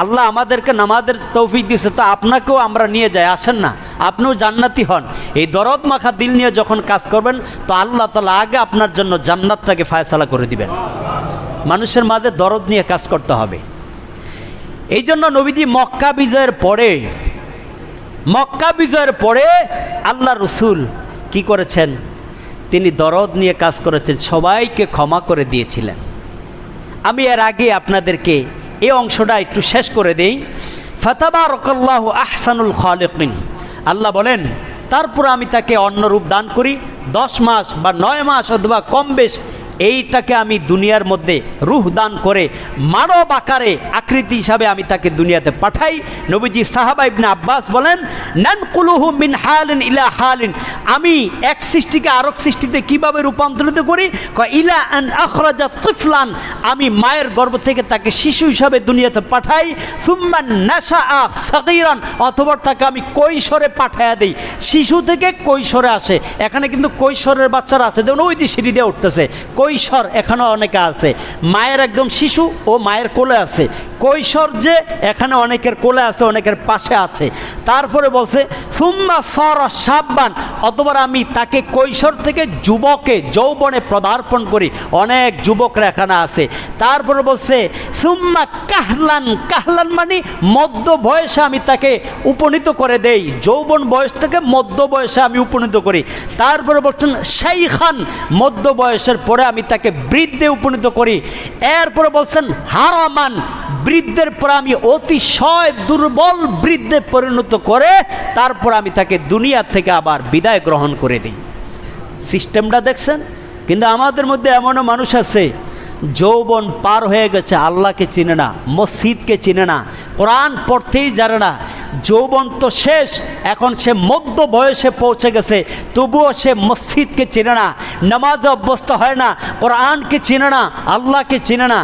আল্লাহ আমাদেরকে নামাজের তৌফিক দিয়েছে, তা আপনাকেও আমরা নিয়ে যাই, আসেন না, আপনিও জান্নাতি হন। এই দরদ মাখা দিল নিয়ে যখন কাজ করবেন, তো আল্লাহ তাআলা আগে আপনার জন্য জান্নাতটাকে ফায়সালা করে দিবেন। মানুষের মাঝে দরদ নিয়ে কাজ করতে হবে। এই জন্য নবীজি মক্কা বিজয়ের পরে আল্লাহ রসুল কি করেছেন, তিনি দরদ নিয়ে কাজ করেছেন, সবাইকে ক্ষমা করে দিয়েছিলেন। আমি এর আগে আপনাদেরকে এই অংশটা একটু শেষ করে দেই। ফাতাবারাকাল্লাহু আহসানুল খালিকিন। আল্লাহ বলেন, তারপর আমি তাকে অন্য রূপ দান করি, 10 মাস বা 9 মাস অথবা কম বেশ, এইটাকে আমি দুনিয়ার মধ্যে রূহ দান করে মানব আকারে আকৃতি হিসাবে আমি তাকে দুনিয়াতে পাঠাই। নবীজি সাহাবা ইবনে আব্বাস বলেন, নানকুলুহু মিন হালিন ইলা হালিন, আমি এক সৃষ্টিকে আরেক সৃষ্টিতে কিভাবে রূপান্তরিত করি, ইলা আন আখরাজা তিফলান, আমি মায়ের গর্ভ থেকে তাকে শিশু হিসাবে দুনিয়াতে পাঠাই। সুম্মা নাশাআ সাগীরান, অথবা তাকে আমি কৈশোরে পাঠাইয়া দেই। শিশু থেকে কৈশোরে আসে, এখানে কিন্তু কৈশোরের বাচ্চারা আছে, যেমন ওই যে সিঁড়ি দিয়ে উঠতেছে, কৈশোর এখানে অনেকে আছে। মায়ের একদম শিশু ও মায়ের কোলে আছে, কৈশোর যে এখানে অনেকের কোলে আছে, অনেকের পাশে আছে। তারপরে বলছে সুম্মা সারা শাব্বান, অথবা আমি তাকে কৈশোর থেকে যুবকে যৌবনে পদার্পণ করি, অনেক যুবকরা এখানে আছে। তারপরে বলছে সুম্মা কাহলান, কাহলান মানে মধ্য বয়সে আমি তাকে উপনীত করে দেই, যৌবন বয়স থেকে মধ্য বয়সে আমি উপনীত করি। তারপরে বলছেন শাইখান, মধ্য বয়সের পরে আমি তাকে বৃদ্ধে উপনীত করি। এরপরে বলছেন হারামান, বৃদ্ধের পর আমি অতিশয় দুর্বল বৃদ্ধে পরিণত করে তারপর আমি তাকে দুনিয়া থেকে আবার বিদায় গ্রহণ করে দিই। সিস্টেমটা দেখছেন? কিন্তু আমাদের মধ্যে এমনও মানুষ আছে, যৌবন পার হয়ে গেছে, আল্লাহকে চিনে না, মসজিদকে চিনে না, কোরআন পড়তেই জানে না, যৌবন তো শেষ, এখন সে মধ্য বয়সে পৌঁছে গেছে, তবুও সে মসজিদকে চিনে না, নামাজে অভ্যস্ত হয় না, কোরআনকে চিনে না, আল্লাহকে চিনে না।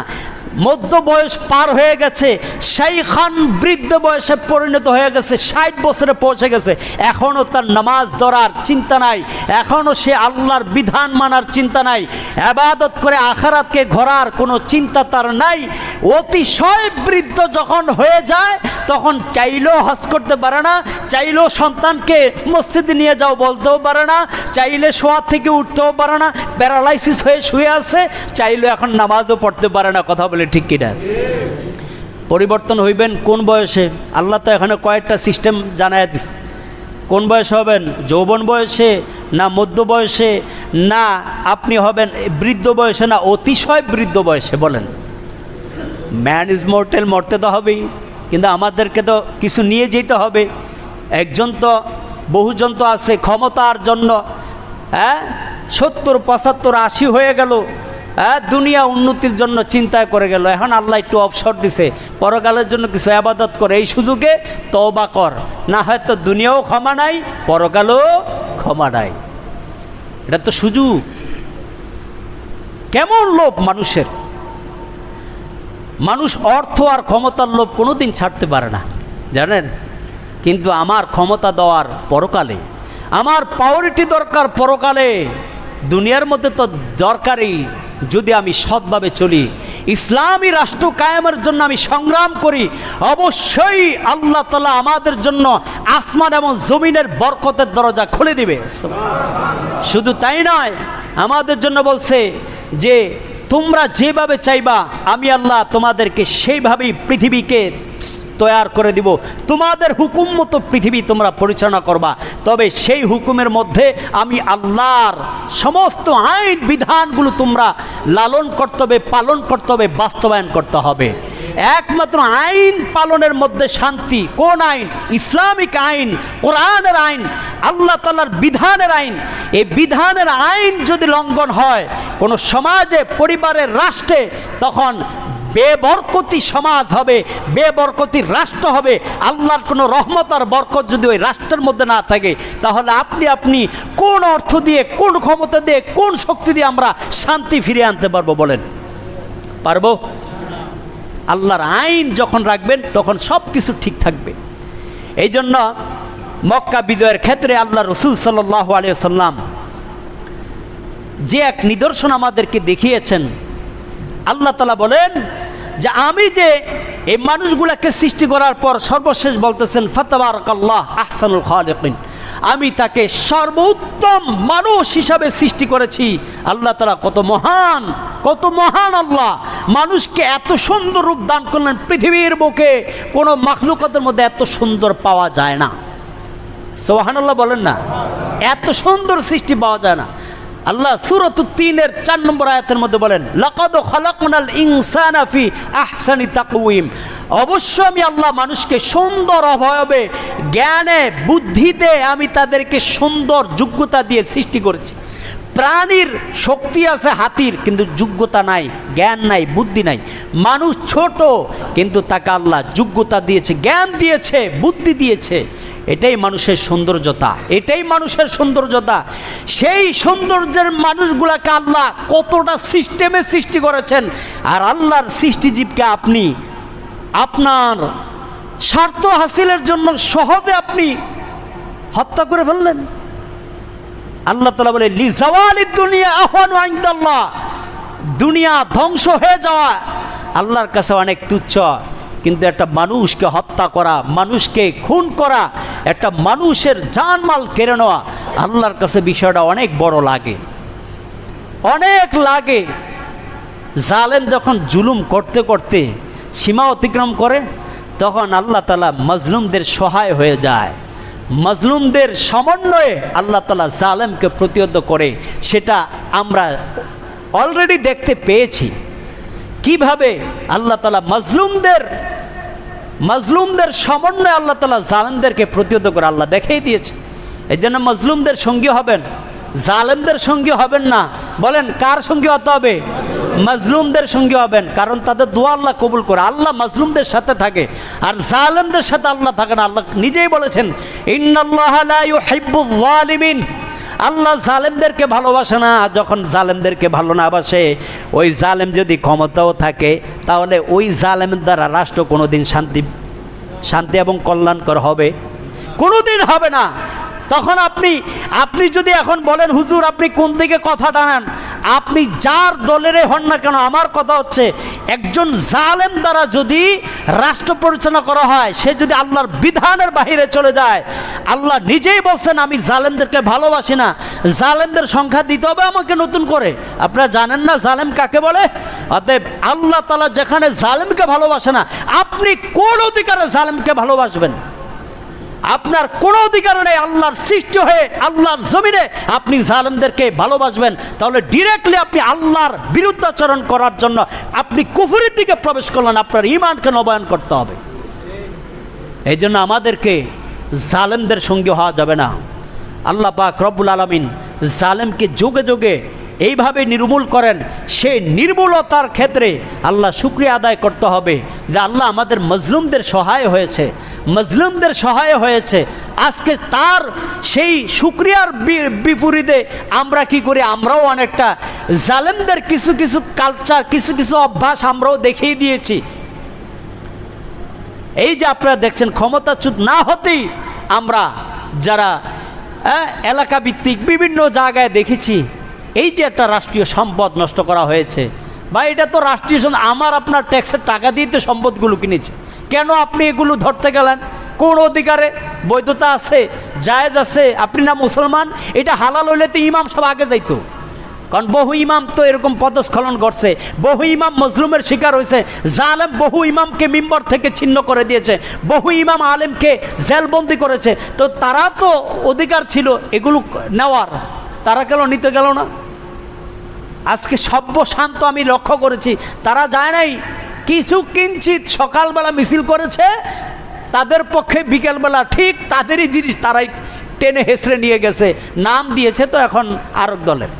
মধ্য বয়স পার হয়ে গেছে, শাইখান বৃদ্ধ বয়সে পরিণত হয়ে গেছে, 60 বছরে পৌঁছে গেছে, এখনও তার নামাজ ধরার চিন্তা নাই, এখনও সে আল্লাহর বিধান মানার চিন্তা নাই, ইবাদত করে আখিরাতকে ঘোরার কোনো চিন্তা তার নাই। অতিশয় বৃদ্ধ যখন হয়ে যায়, তখন চাইলেও হজ করতে পারে না, চাইলেও সন্তানকে মসজিদে নিয়ে যাও বলতেও পারে না, চাইলে শোয়া থেকে উঠতেও পারে না, প্যারালাইসিস হয়ে শুয়ে আছে, চাইলেও এখন নামাজও পড়তে পারে না। কথা বলে ঠিক কিনা? পরিবর্তন হইবেন কোন বয়সে? আল্লাহ তো এখানে কয়েকটা সিস্টেম জানাই দিচ্ছে। কোন বয়সে হবেন? যৌবন বয়সে, না মধ্য বয়সে, না আপনি হবেন বৃদ্ধ বয়সে, না অতিশয় বৃদ্ধ বয়সে? বলেন। ম্যান ইজ মর্টেল, মরতে তো হবেই, কিন্তু আমাদেরকে তো কিছু নিয়ে যেতে হবে। একজন তো বহুজন তো আছে ক্ষমতার জন্য, 70, 75, 80 হয়ে গেল, দুনিয়া উন্নতির জন্য চিন্তা করে গেল। এখন আল্লাহ একটু অবসর দিছে, পরকালের জন্য কিছু ইবাদত করে, এই সুযোগে তওবা কর, না হয়তো দুনিয়াও ক্ষমা নাই, পরকালও ক্ষমা নাই। এটা তো সুযোগ। কেমন লোভ মানুষের! মানুষ অর্থ আর ক্ষমতার লোভ কোনোদিন ছাড়তে পারে না, জানেন? কিন্তু আমার ক্ষমতা দেওয়ার পরকালে, আমার প্রায়োরিটি দরকার পরকালে, দুনিয়ার মধ্যে তো দরকারই। যদি আমি সৎভাবে চলি, ইসলামী রাষ্ট্র কায়েমের জন্য আমি সংগ্রাম করি, অবশ্যই আল্লাহ তাআলা আমাদের জন্য আসমান এবং জমিনের বরকতের দরজা খুলে দিবে। শুধু তাই নয়, আমাদের জন্য বলছে যে তোমরা যেভাবে চাইবা আমি আল্লাহ তোমাদেরকে সেইভাবেই পৃথিবীকে তৈয়ার করে দিব, তোমাদের হুকুম মতো পৃথিবী তোমরা পরিচালনা করবা। তবে সেই হুকুমের মধ্যে আমি আল্লাহর সমস্ত আইন বিধানগুলো তোমরা লালন করতে হবে, পালন করতে হবে, বাস্তবায়ন করতে হবে। একমাত্র আইন পালনের মধ্যে শান্তি। কোন আইন? ইসলামিক আইন, কোরআনের আইন, আল্লাহ তাআলার বিধানের আইন। এই বিধানের আইন যদি লঙ্ঘন হয় কোনো সমাজে, পরিবারে, রাষ্ট্রে, তখন বেবরকতি সমাজ হবে, বেবরকতি রাষ্ট্র হবে। আল্লাহর কোনো রহমত আর বরকত যদি ওই রাষ্ট্রের মধ্যে না থাকে, তাহলে আপনি কোন অর্থ দিয়ে, কোন ক্ষমতা দিয়ে, কোন শক্তি দিয়ে আমরা শান্তি ফিরিয়ে আনতে পারবো বলেন? পারবো? আল্লাহর আইন যখন রাখবেন তখন সব কিছু ঠিক থাকবে। এই জন্য মক্কা বিজয়ের ক্ষেত্রে আল্লাহ রসুল সাল্লাল্লাহু আলাইহি ওয়াসাল্লাম যে এক নিদর্শন আমাদেরকে দেখিয়েছেন, আল্লাহ তাআলা বলেন যে আমি যে এই মানুষগুলাকে সৃষ্টি করার পর সর্বশেষ বলতেছেন ফাতাবারাকাল্লাহ আহসানুল খালিকিন, আমি তাকে সর্বোত্তম মানুষ হিসাবে সৃষ্টি করেছি। আল্লাহ তাআলা কত মহান, কত মহান আল্লাহ! মানুষকে এত সুন্দর রূপ দান করলেন, পৃথিবীর বুকে কোনো মাখলুকাতের মধ্যে এত সুন্দর পাওয়া যায় না। সুবহানাল্লাহ বলেন না? এত সুন্দর সৃষ্টি পাওয়া যায় না। আল্লাহ সূরাতুত তিনের 4 নম্বর আয়াতের মধ্যে বলেন লাকাদ খালাকনাল ইনসানা ফি আহসানি তাকওয়িম, অবশ্য আমি আল্লাহ মানুষকে সুন্দর অবয়বে, জ্ঞানে, বুদ্ধিতে আমি তাদেরকে সুন্দর যোগ্যতা দিয়ে সৃষ্টি করেছি। প্রাণীর শক্তি আছে হাতির, কিন্তু যোগ্যতা নাই, জ্ঞান নাই, বুদ্ধি নাই। মানুষ ছোট, কিন্তু তাকে আল্লাহ যোগ্যতা দিয়েছে, জ্ঞান দিয়েছে, বুদ্ধি দিয়েছে। এটাই মানুষের সৌন্দর্যতা, এটাই মানুষের সৌন্দর্যতা। সেই সৌন্দর্যের মানুষগুলাকে আল্লাহ কতটা সিস্টেমে সৃষ্টি করেছেন, আর আল্লাহর সৃষ্টিজীবকে আপনি আপনার স্বার্থ হাসিলের জন্য সহজে আপনি হত্যা করে ফেললেন। আল্লাহ তাআলা বলে লিজাওয়ালিদ দুনিয়া আহওয়ানু ইনদাল্লাহ, দুনিয়া ধ্বংস হয়ে যাওয়া আল্লাহর কাছে অনেক তুচ্ছ, কিন্তু একটা মানুষকে হত্যা করা, মানুষকে খুন করা, একটা মানুষের জানমাল কেড়ে নেওয়া আল্লাহর কাছে বিষয়টা অনেক বড় লাগে, অনেক লাগে। জালেম যখন জুলুম করতে করতে সীমা অতিক্রম করে, তখন আল্লাহ তাআলা মাজলুমদের সহায় হয়ে যায়। মাজলুমদের সমন্বয়ে আল্লাহ তাআলা জালেমকে প্রতিহত করে, সেটা আমরা অলরেডি দেখতে পেয়েছি। কিভাবে আল্লাহ তাআলা মাজলুমদের সমন্বয়ে আল্লাহ তাআলা জালেমদেরকে প্রতিহত করে আল্লাহ দেখিয়ে দিয়েছে। এই জন্য মাজলুমদের সঙ্গী হবেন, জালেমদের সঙ্গী হবেন না। বলেন কার সঙ্গী হতে হবে? মাজলুমদের সঙ্গী হবেন, কারণ তাদের দোয়া আল্লাহ কবুল করে। আল্লাহ মাজলুমদের সাথে থাকে, আর জালেমদের সাথে আল্লাহ থাকে না। আল্লাহ নিজেই বলেছেন ইন্নাল্লাহা লা ইউহিব্বুয যালিমিন, আল্লাহ জালেমদেরকে ভালোবাসে না। যখন জালেমদেরকে ভালো না বাসে, ওই জালেম যদি ক্ষমতাও থাকে, তাহলে ওই জালেমের দ্বারা রাষ্ট্র কোনোদিন শান্তি এবং কল্যাণকর হবে? কোনোদিন হবে না। তখন আপনি যদি এখন বলেন হুজুর আপনি কোন দিকে কথা টানান, আপনি যার দলেরই হন না কেন, আমার কথা হচ্ছে একজন জালেম দ্বারা যদি রাষ্ট্র পরিচালনা করা হয়, সে যদি আল্লাহর বিধানের বাহিরে চলে যায়, আল্লাহ নিজেই বলছেন আমি জালেমদেরকে ভালোবাসি না, জালেমদের সংখ্যা দিতে হবে আমাকে নতুন করে। আপনারা জানেন না জালেম কাকে বলে? অতএব আল্লাহ তাআলা যেখানে জালেমকে ভালোবাসে না, আপনি কোন অধিকারে জালেমকে ভালোবাসবেন? আপনার কোনো অধিকার নেই। আল্লাহর সৃষ্টি হয়ে আল্লাহর জমিনে আপনি জালেমদেরকে ভালোবাসবেন, তাহলে ডিরেক্টলি আপনি আল্লাহর বিরুদ্ধাচরণ করার জন্য আপনি কুফরের দিকে প্রবেশ করলেন। আপনার ঈমানকে নবায়ন করতে হবে। এই জন্য আমাদেরকে জালেমদের সঙ্গে হওয়া যাবে না। আল্লাহ পাক রব্বুল আলামিন জালেমকে যুগে যুগে এইভাবে নির্মূল করেন। সেই নির্মূলতার ক্ষেত্রে আল্লাহ শুকরিয়া আদায় করতে হবে যে আল্লাহ আমাদের মজলুমদের সহায় হয়েছে, মজলুমদের সহায় হয়েছে। আজকে তার সেই শুকরিয়ার বিপরীতে আমরা কি করি? আমরাও অনেকটা জালেমদের কিছু কিছু কালচার, কিছু কিছু অভ্যাস আমরাও দেখিয়ে দিয়েছি। এই যে আপনারা দেখছেন ক্ষমতাচ্যুত না হতেই আমরা যারা এলাকা ভিত্তিক বিভিন্ন জায়গায় দেখেছি এই যে একটা রাষ্ট্রীয় সম্পদ নষ্ট করা হয়েছে। বা এটা তো রাষ্ট্রীয় আমার আপনার ট্যাক্সের টাকা দিয়ে তো সম্পদগুলো কিনেছে, কেন আপনি এগুলো ধরতে গেলেন? কোন অধিকারে? বৈধতা আছে, জায়েজ আছে? আপনি না মুসলমান? এটা হালাল হইলে তো ইমাম সব আগে যাইতো, কারণ বহু ইমাম তো এরকম পদস্খলন করছে, বহু ইমাম মজলুমের শিকার হয়েছে, জালেম বহু ইমামকে মিম্বর থেকে ছিন্ন করে দিয়েছে, বহু ইমাম আলেমকে জেলবন্দি করেছে। তো তারা তো অধিকার ছিল এগুলো নেওয়ার, তারা কেন নিতে গেল না? আজকে সভ্য শান্ত আমি লক্ষ্য করেছি, তারা যায় নাই, কিছু কিঞ্চিত সকালবেলা মিছিল করেছে, তাদের পক্ষে বিকেলবেলা ঠিক তাদেরই জিনিস তারাই টেনে হেসড়ে নিয়ে গেছে, নাম দিয়েছে তো এখন আরেক দলের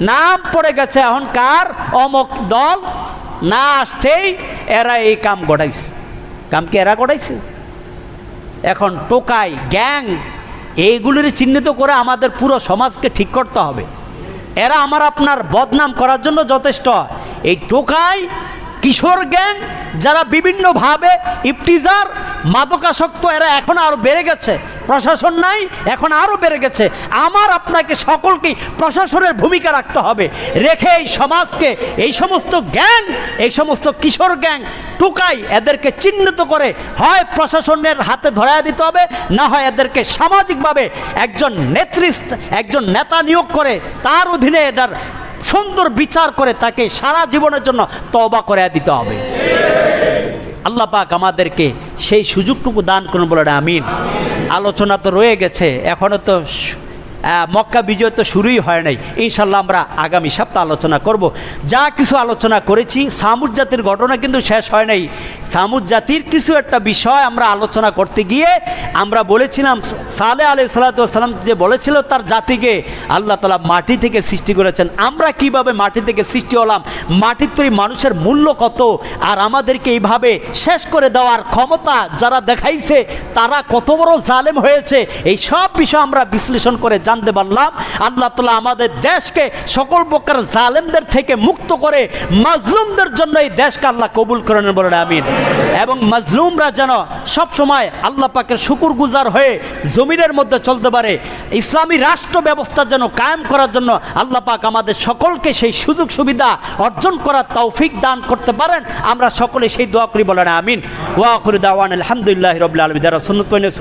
নাম পড়ে গেছে, এখন কার? অমক দল। না আসতেই এরা এই কাম ঘটাইছে। কাম কি এরা ঘটাইছে? এখন টোকাই গ্যাং এইগুলির চিহ্নিত করে আমাদের পুরো সমাজকে ঠিক করতে হবে। এরা আমার আপনার বদনাম করার জন্য যথেষ্ট। এই টোকাই কিশোর গ্যাং যারা বিভিন্নভাবে ইফতিজার মাদকাসক্ত, এরা এখন আরও বেড়ে গেছে। প্রশাসন নাই, এখন আরও বেড়ে গেছে। আমার আপনাকে সকলকেই প্রশাসনের ভূমিকা রাখতে হবে, রেখে এই সমাজকে এই সমস্ত গ্যাং, এই সমস্ত কিশোর গ্যাং টুকাই এদেরকে চিহ্নিত করে হয় প্রশাসনের হাতে ধরায় দিতে হবে, না হয় এদেরকে সামাজিকভাবে একজন একজন নেতা নিয়োগ করে তার অধীনে এটার সুন্দর বিচার করে তাকে সারা জীবনের জন্য তওবা করে দিতে হবে। আল্লাহ পাক আমাদেরকে সেই সুযোগটুকু দান করুন বলে আমিন। আলোচনা তো রয়ে গেছে, এখনও তো মক্কা বিজয় তো শুরুই হয় নাই। ইনশাল্লাহ আমরা আগামী সপ্তাহ আলোচনা করব। যা কিছু আলোচনা করেছি, সামুদ জাতির ঘটনা কিন্তু শেষ হয় নাই। সামুদ জাতির কিছু একটা বিষয় আমরা আলোচনা করতে গিয়ে আমরা বলেছিলাম, সালেহ আলাইহিস সালাম যে বলেছিল তার জাতিকে আল্লাহ তাআলা মাটি থেকে সৃষ্টি করেছেন। আমরা কিভাবে মাটি থেকে সৃষ্টি হলাম, মাটির তৈরি মানুষের মূল্য কত, আর আমাদেরকে এইভাবে শেষ করে দেওয়ার ক্ষমতা যারা দেখাইছে তারা কত বড় জালেম হয়েছে, এই সব বিষয় আমরা বিশ্লেষণ করে জানতে পারলাম। আল্লাহ তাআলা আমাদের দেশকে সকল প্রকার জালেমদের থেকে মুক্ত করে মাজলুমদের জন্য এই দেশকে আল্লাহ কবুল করেন বলেন আমিন। এবং মাজলুমরা যেন সব সময় আল্লাহ পাকের শুকরগুজার হয়ে জমিনের মধ্যে চলতে পারে, ইসলামী রাষ্ট্র ব্যবস্থা যেন কায়েম করার জন্য আল্লাহ পাক আমাদের সকলকে সেই সুযোগ সুবিধা অর্জন করার তৌফিক দান করতে পারেন। আমরা সকলে সেই দোয়া করি বলেন আমিন। ওয়া আখিরু দাওয়ানা আলহামদুলিল্লাহি রাব্বিল আলামিন। যারা সুন্নাত